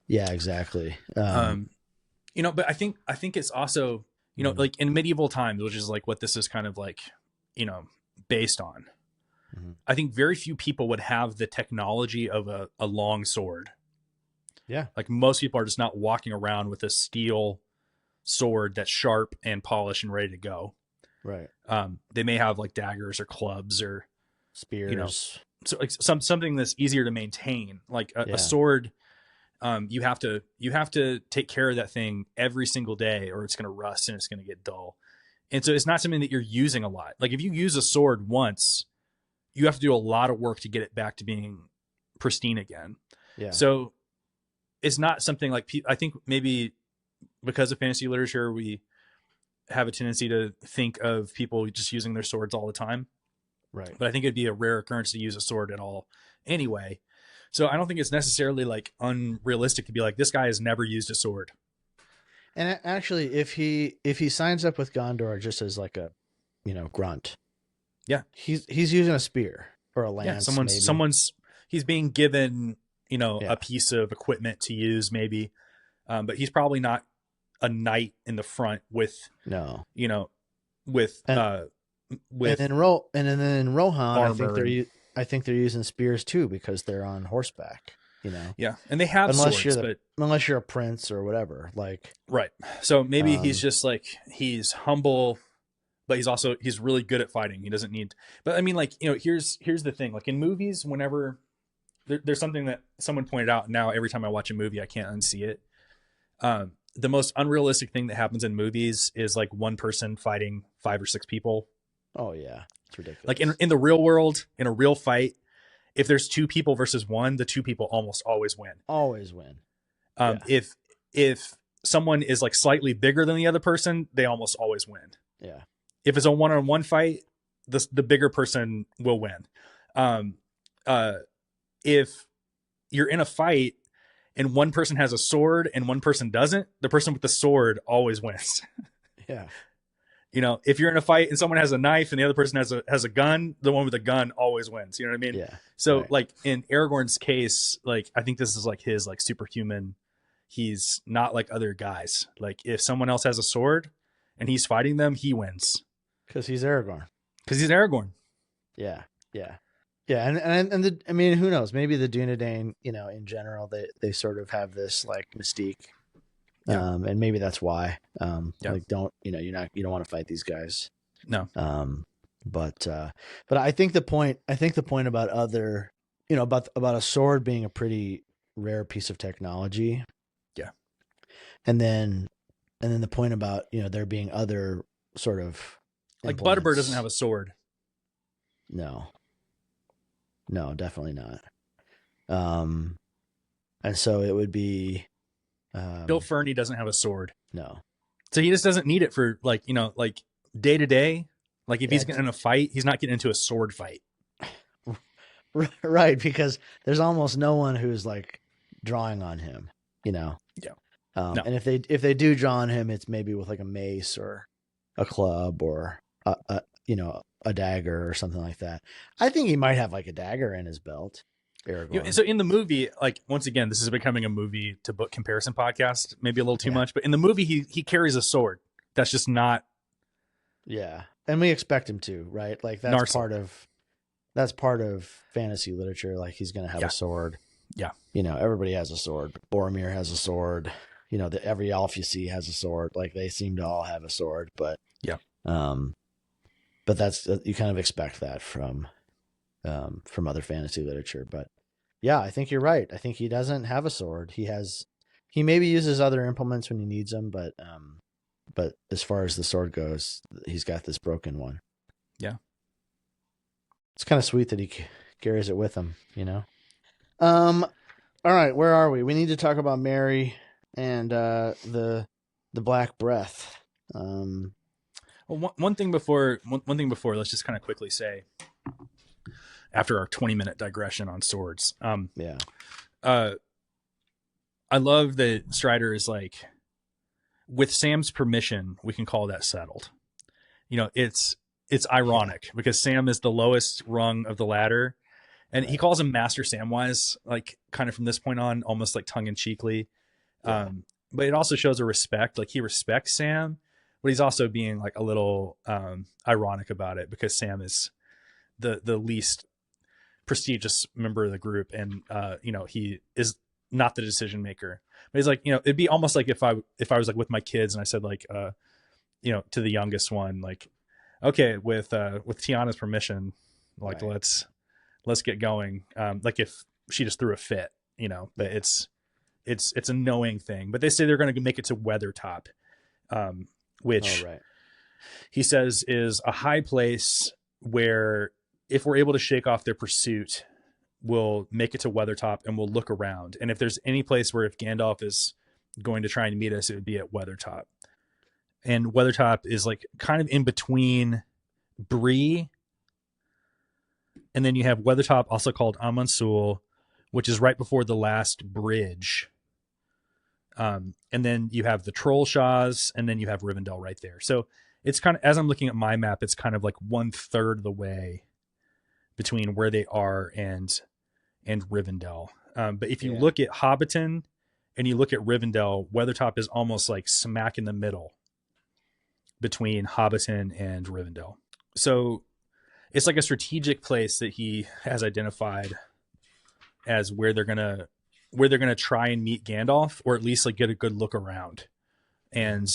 Yeah, exactly.
You know, but I think it's also, you know, like in medieval times, which is like what this is kind of like, you know, based on. Mm-hmm. I think very few people would have the technology of a long sword.
Yeah.
Like most people are just not walking around with a steel sword that's sharp and polished and ready to go.
Right.
They may have like daggers or clubs or
spears,
you know, so like something that's easier to maintain, like a sword. You have to take care of that thing every single day or it's going to rust and it's going to get dull. And so it's not something that you're using a lot. Like if you use a sword once, you have to do a lot of work to get it back to being pristine again.
Yeah.
So it's not something like, I think maybe because of fantasy literature, we have a tendency to think of people just using their swords all the time.
Right.
But I think it'd be a rare occurrence to use a sword at all anyway. So I don't think it's necessarily like unrealistic to be like, this guy has never used a sword.
And actually, if he signs up with Gondor just as like a, you know, grunt,
yeah,
he's using a spear or a lance.
Yeah, he's being given, you know, a piece of equipment to use maybe, but he's probably not a knight in the front with you know, with
and then in Rohan, I think they're using spears too because they're on horseback. You know,
yeah, and they have swords,
unless you're a prince or whatever, like
right. So maybe he's just like he's humble, but he's really good at fighting. He doesn't need. But I mean, like, you know, here's the thing. Like in movies, whenever there's something that someone pointed out. Now every time I watch a movie, I can't unsee it. The most unrealistic thing that happens in movies is like one person fighting 5 or 6 people.
Oh yeah, it's ridiculous.
Like in the real world, in a real fight, if there's 2 people versus 1, the 2 people almost always win.
Always win.
If someone is like slightly bigger than the other person, they almost always win.
Yeah.
If it's a 1-on-1 fight, the bigger person will win. If you're in a fight and one person has a sword and one person doesn't, the person with the sword always wins.
Yeah.
You know, if you're in a fight and someone has a knife and the other person has a gun, the one with the gun always wins. You know what I mean?
Yeah.
So like in Aragorn's case, like I think this is like his like superhuman. He's not like other guys. Like if someone else has a sword and he's fighting them, he wins.
Because he's Aragorn.
Yeah.
Yeah. Yeah, and I mean, who knows? Maybe the Dunedain, you know, in general, they sort of have this like mystique, and maybe that's why. Like, you don't want to fight these guys.
No.
But I think the point about other, you know, about a sword being a pretty rare piece of technology.
Yeah.
And then the point about, you know, there being other sort of
like Butterbur doesn't have a sword.
No, definitely not. And so it would be,
Bill Ferny doesn't have a sword.
No.
So he just doesn't need it for like, like day to day. Like if he's getting in a fight, he's not getting into a sword fight.
Right, because there's almost no one who's like drawing on him,
Yeah. No.
And if they do draw on him, it's maybe with like a mace or a club or a dagger or something like that. I think he might have like a dagger in his belt. Aragorn.
So in the movie, like once again, this is becoming a movie to book comparison podcast, maybe a little too much, but in the movie he carries a sword. That's just not.
Yeah, and we expect him to, right? Like that's part of fantasy literature. Like he's going to have a sword.
Yeah.
Everybody has a sword. Boromir has a sword. Every elf you see has a sword. Like they seem to all have a sword, but but that's you kind of expect that from other fantasy literature. But yeah, I think you're right. I think he doesn't have a sword. He maybe uses other implements when he needs them, but as far as the sword goes, he's got this broken one.
Yeah.
It's kind of sweet that he carries it with him, All right, where are we? We need to talk about Merry and the Black Breath.
Well, one thing before, let's just kind of quickly say, after our 20-minute digression on swords, I love that Strider is like, with Sam's permission, we can call that settled. It's ironic because Sam is the lowest rung of the ladder, and he calls him Master Samwise, like kind of from this point on, almost like tongue in cheekly. But it also shows a respect. Like he respects Sam, but he's also being like a little ironic about it because Sam is the least prestigious member of the group, and he is not the decision maker. But he's like, it'd be almost like if I was like with my kids and I said like, to the youngest one, like, okay, with Tiana's permission, like let's get going. Like if she just threw a fit, but it's a knowing thing. But they say they're going to make it to Weathertop, which he says is a high place where if we're able to shake off their pursuit, we'll make it to Weathertop and we'll look around. And if there's any place where if Gandalf is going to try and meet us, it would be at Weathertop. And Weathertop is like kind of in between Bree, and then you have Weathertop, also called Amansul, which is right before the last bridge. And then you have the Trollshaws, and then you have Rivendell right there. So it's kind of, as I'm looking at my map, it's kind of like 1/3 of the way between where they are and Rivendell. But if you look at Hobbiton and you look at Rivendell, Weathertop is almost like smack in the middle between Hobbiton and Rivendell. So it's like a strategic place that he has identified as where they're gonna try and meet Gandalf, or at least like get a good look around. And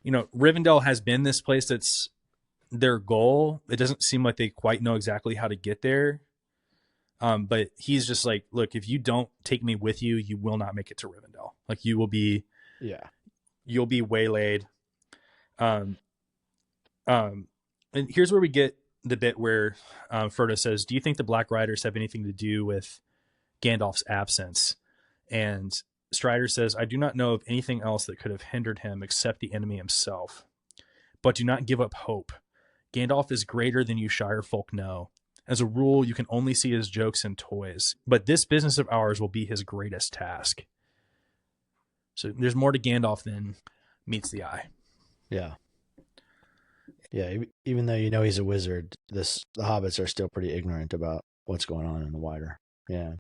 Rivendell has been this place that's their goal. It doesn't seem like they quite know exactly how to get there. But he's just like, look, if you don't take me with you, you will not make it to Rivendell. Like you'll be waylaid. And here's where we get the bit where Frodo says, do you think the Black Riders have anything to do with Gandalf's absence? And Strider says, I do not know of anything else that could have hindered him except the enemy himself. But do not give up hope. Gandalf is greater than you Shire folk know. As a rule, you can only see his jokes and toys, but this business of ours will be his greatest task. So there's more to Gandalf than meets the eye.
Yeah. Yeah, even though he's a wizard, the hobbits are still pretty ignorant about what's going on in the wider. Yeah.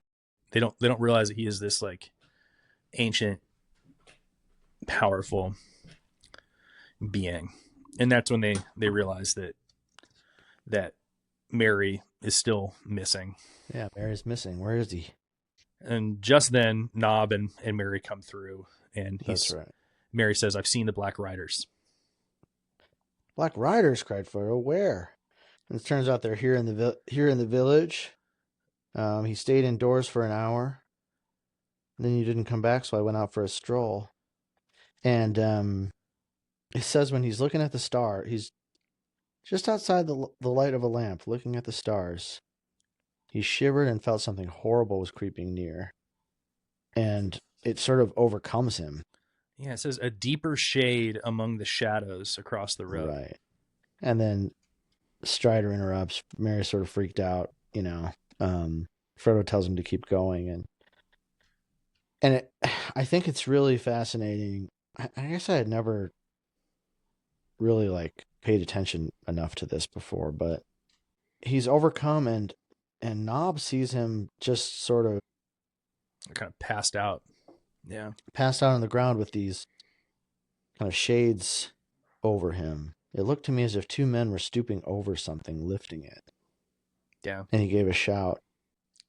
They don't realize that he is this like ancient, powerful being. And that's when they realize that Merry is still missing.
Yeah, Merry's missing. Where is he?
And just then Nob and Merry come through, and
That's right.
Merry says, I've seen the Black Riders.
Black Riders, cried Frodo. Where? And it turns out they're here in the village. He stayed indoors for an hour. And then you didn't come back, so I went out for a stroll. And it says when he's looking at the star, he's just outside the light of a lamp, looking at the stars. He shivered and felt something horrible was creeping near. And it sort of overcomes him.
Yeah, it says a deeper shade among the shadows across the road.
Right. And then Strider interrupts. Mary's sort of freaked out, you know. Frodo tells him to keep going, and I think it's really fascinating. I guess I had never really like paid attention enough to this before, but he's overcome, and Nob sees him just sort of
Kind of passed out. Yeah.
passed out on the ground with these kind of shades over him. It looked to me as if two men were stooping over something, lifting it.
Yeah.
And he gave a shout.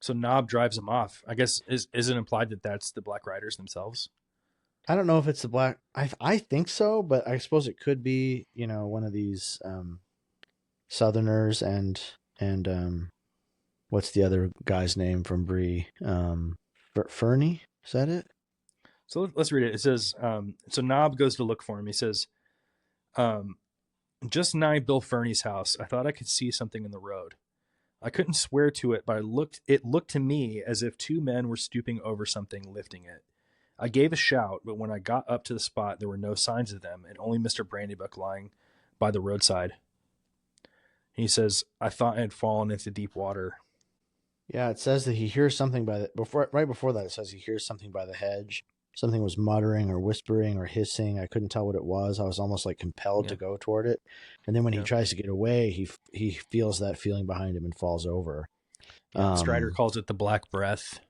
So Nob drives him off. I guess is it implied that that's the Black Riders themselves?
I don't know if it's the black. I think so, but I suppose it could be, you know, one of these Southerners and what's the other guy's name from Bree? Fernie, is that it?
So let's read it. It says, so Nob goes to look for him. He says, just nigh Bill Fernie's house, I thought I could see something in the road. I couldn't swear to it, but it looked to me as if two men were stooping over something, lifting it. I gave a shout, but when I got up to the spot, there were no signs of them, and only Mr. Brandybuck lying by the roadside. He says, I thought I had fallen into deep water.
Yeah, it says that he hears something right before that. It says he hears something by the hedge. Something was muttering or whispering or hissing. I couldn't tell what it was. I was almost like compelled to go toward it. And then when he tries to get away, he feels that feeling behind him and falls over.
Strider calls it the Black Breath.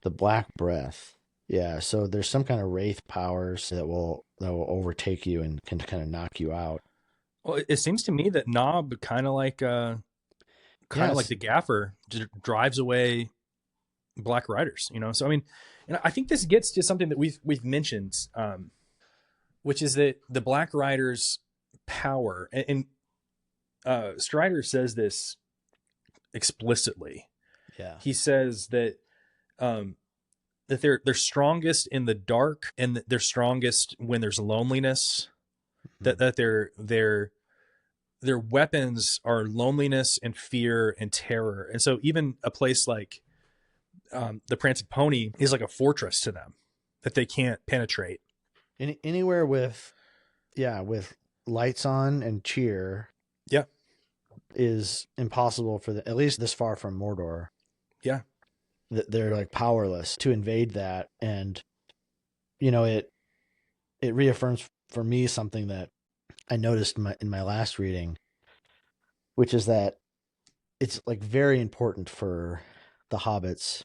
The Black Breath. Yeah, so there's some kind of wraith powers that will overtake you and can kind of knock you out.
Well, it seems to me that Nob kind of like the Gaffer drives away Black Riders, you know. So I mean, and I think this gets to something that we've mentioned, which is that the Black Riders' power, and Strider says this explicitly.
Yeah,
he says that that they're strongest in the dark, and that they're strongest when there's loneliness. Mm-hmm. That their weapons are loneliness and fear and terror, and so even a place like the Prancing Pony is like a fortress to them that they can't penetrate.
Anywhere with lights on and cheer, is impossible for at least this far from Mordor.
Yeah,
they're like powerless to invade that, and you know it reaffirms for me something that I noticed in my last reading, which is that it's like very important for the hobbits.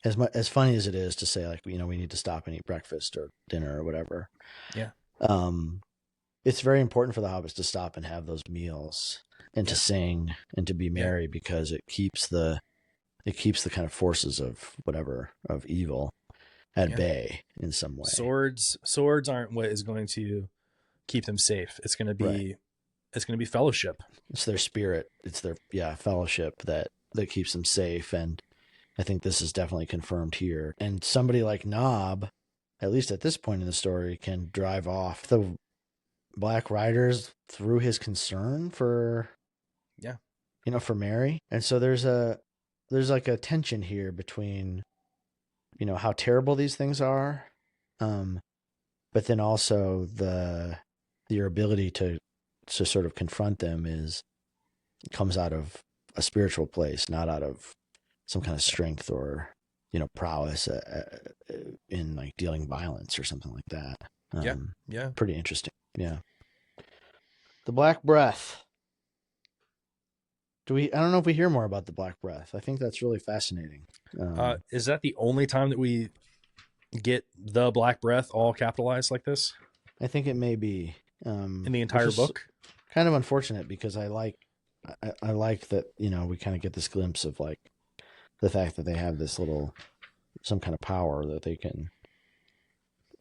As funny as it is to say, like, you know, we need to stop and eat breakfast or dinner or whatever.
Yeah.
It's very important for the hobbits to stop and have those meals and to sing and to be merry, because it keeps the kind of forces of evil at bay in some way.
Swords aren't what is going to keep them safe. It's going to be fellowship.
It's their spirit. It's their fellowship that keeps them safe, and I think this is definitely confirmed here. And somebody like Nob, at least at this point in the story, can drive off the Black Riders through his concern for for Merry. And so there's like a tension here between, you know, how terrible these things are, but then also your ability to sort of confront them comes out of a spiritual place, not out of some kind of strength or, you know, prowess in like dealing violence or something like that. Pretty interesting. Yeah. The Black Breath. I don't know if we hear more about the Black Breath. I think that's really fascinating.
Is that the only time that we get the Black Breath all capitalized like this?
I think it may be.
In the entire book?
Kind of unfortunate, because I like that, you know, we kind of get this glimpse of like the fact that they have this some kind of power that they can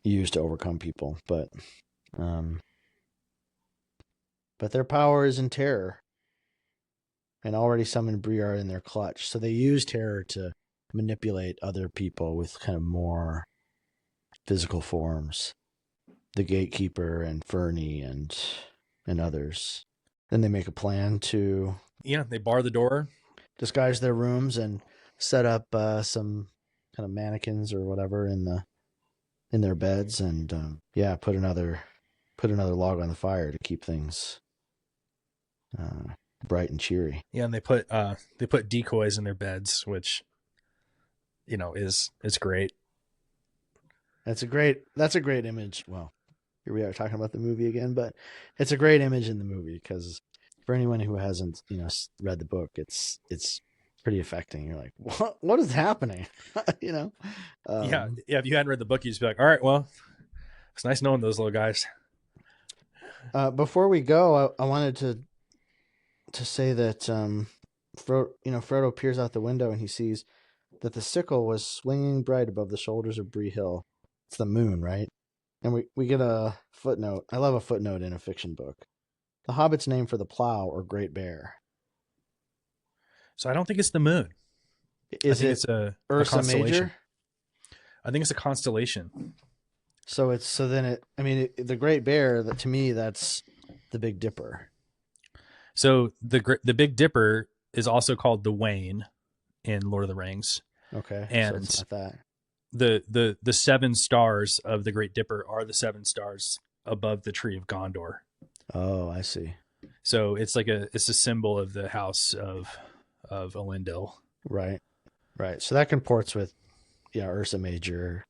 use to overcome people, but their power is in terror, and already some in Bree are in their clutch. So they use terror to manipulate other people with kind of more physical forms. The Gatekeeper and Fernie and others. Then they make a plan to
they bar the door,
disguise their rooms, and set up some kind of mannequins or whatever in their beds, and put another log on the fire to keep things bright and cheery.
Yeah, and they put decoys in their beds, which is great.
That's a great image. Well, here we are talking about the movie again, but it's a great image in the movie because for anyone who hasn't read the book, it's pretty affecting. You're like, what is happening?
Yeah. If you hadn't read the book, you'd just be like, all right, well, it's nice knowing those little guys.
Before we go, I wanted to say that Frodo peers out the window and he sees that the sickle was swinging bright above the shoulders of Bree Hill. It's the moon, right? And we get a footnote. I love a footnote in a fiction book. The Hobbit's name for the plow or Great Bear.
So I don't think it's the moon. I think it's a
Ursa
constellation.
Major?
I think it's a constellation.
The Great Bear, to me, that's the Big Dipper.
So the Big Dipper is also called the Wain in Lord of the Rings.
Okay,
and
so it's not that.
The 7 stars of the Great Dipper are the 7 stars above the tree of Gondor.
Oh, I see.
So it's a symbol of the house of Elendil.
Right. So that comports with Ursa Major,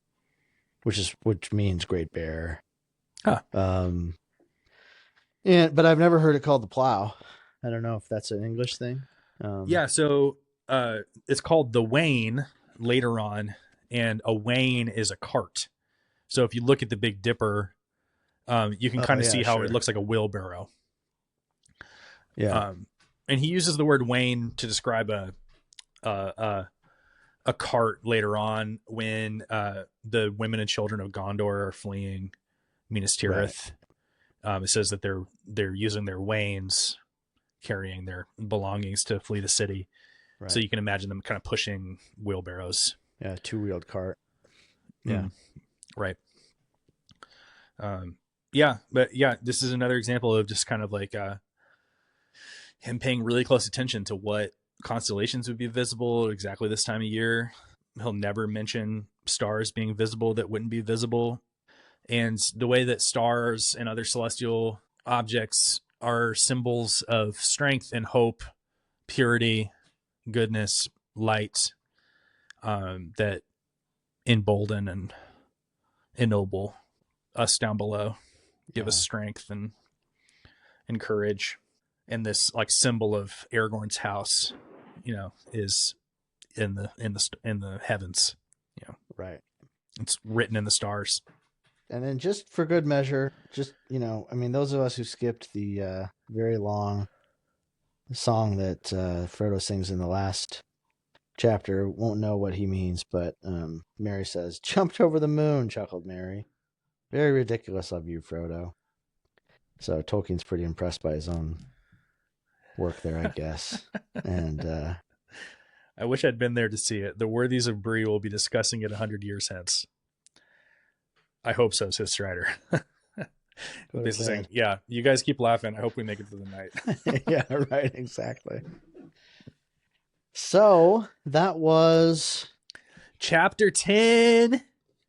which means Great Bear.
Huh.
But I've never heard it called the plow. I don't know if that's an English thing.
So it's called the wain later on, and a wain is a cart. So if you look at the Big Dipper, you can kind of see how it looks like a wheelbarrow.
Yeah.
And he uses the word wain to describe a cart later on when the women and children of Gondor are fleeing Minas Tirith. Right. It says that they're using their wains, carrying their belongings to flee the city. Right. So you can imagine them kind of pushing wheelbarrows.
Yeah, 2-wheeled cart. Yeah.
Right. This is another example of just kind of like him paying really close attention to what constellations would be visible exactly this time of year. He'll never mention stars being visible that wouldn't be visible. And the way that stars and other celestial objects are symbols of strength and hope, purity, goodness, light, that embolden and ennoble us down below, give us strength and courage. And this like symbol of Aragorn's house, is in the heavens.
Right.
It's written in the stars.
And then just for good measure, those of us who skipped the very long song that Frodo sings in the last chapter won't know what he means, but Merry says, "Jumped over the moon," chuckled Merry. Very ridiculous of you, Frodo. So Tolkien's pretty impressed by his own work there, I guess. And
I wish I'd been there to see it. The worthies of Bree will be discussing it 100 years hence. I hope so, says Strider. This is saying, yeah, you guys keep laughing. I hope we make it through the night.
Yeah, right, exactly. So that was
Chapter 10.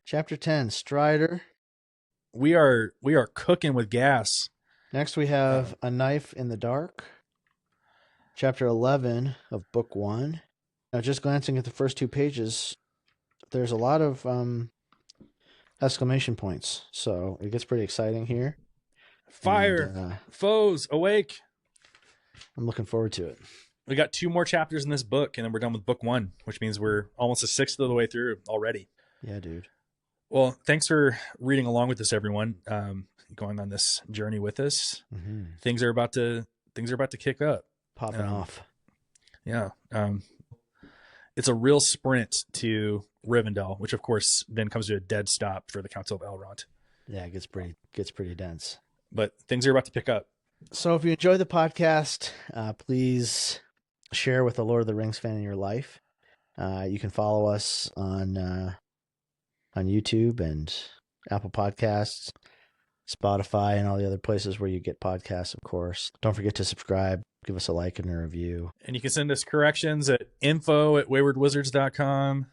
Chapter 10, Strider.
We are cooking with gas.
Next we have A Knife in the Dark. Chapter 11 of Book 1. Now, just glancing at the first 2 pages, there's a lot of exclamation points. So it gets pretty exciting here.
Fire! Foes, awake!
I'm looking forward to it.
We got 2 more chapters in this book, and then we're done with Book 1, which means we're almost a sixth of the way through already.
Yeah, dude.
Well, thanks for reading along with us, everyone. Going on this journey with us.
Mm-hmm.
Things are about to kick up.
Popping off.
Yeah. It's a real sprint to Rivendell, which of course then comes to a dead stop for the Council of Elrond.
Yeah, it gets pretty dense.
But things are about to pick up.
So if you enjoy the podcast, please share with a Lord of the Rings fan in your life. You can follow us on YouTube and Apple Podcasts, Spotify, and all the other places where you get podcasts, of course. Don't forget to subscribe, give us a like and a review.
And you can send us corrections at info@waywardwizards.com.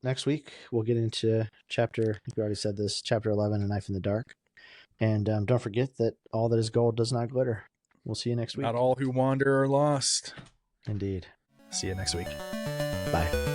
next week we'll get into chapter, I think we already said this, chapter 11, A Knife in the Dark. And don't forget that all that is gold does not glitter. We'll see you next week.
Not all who wander are lost.
Indeed.
See you next week.
Bye.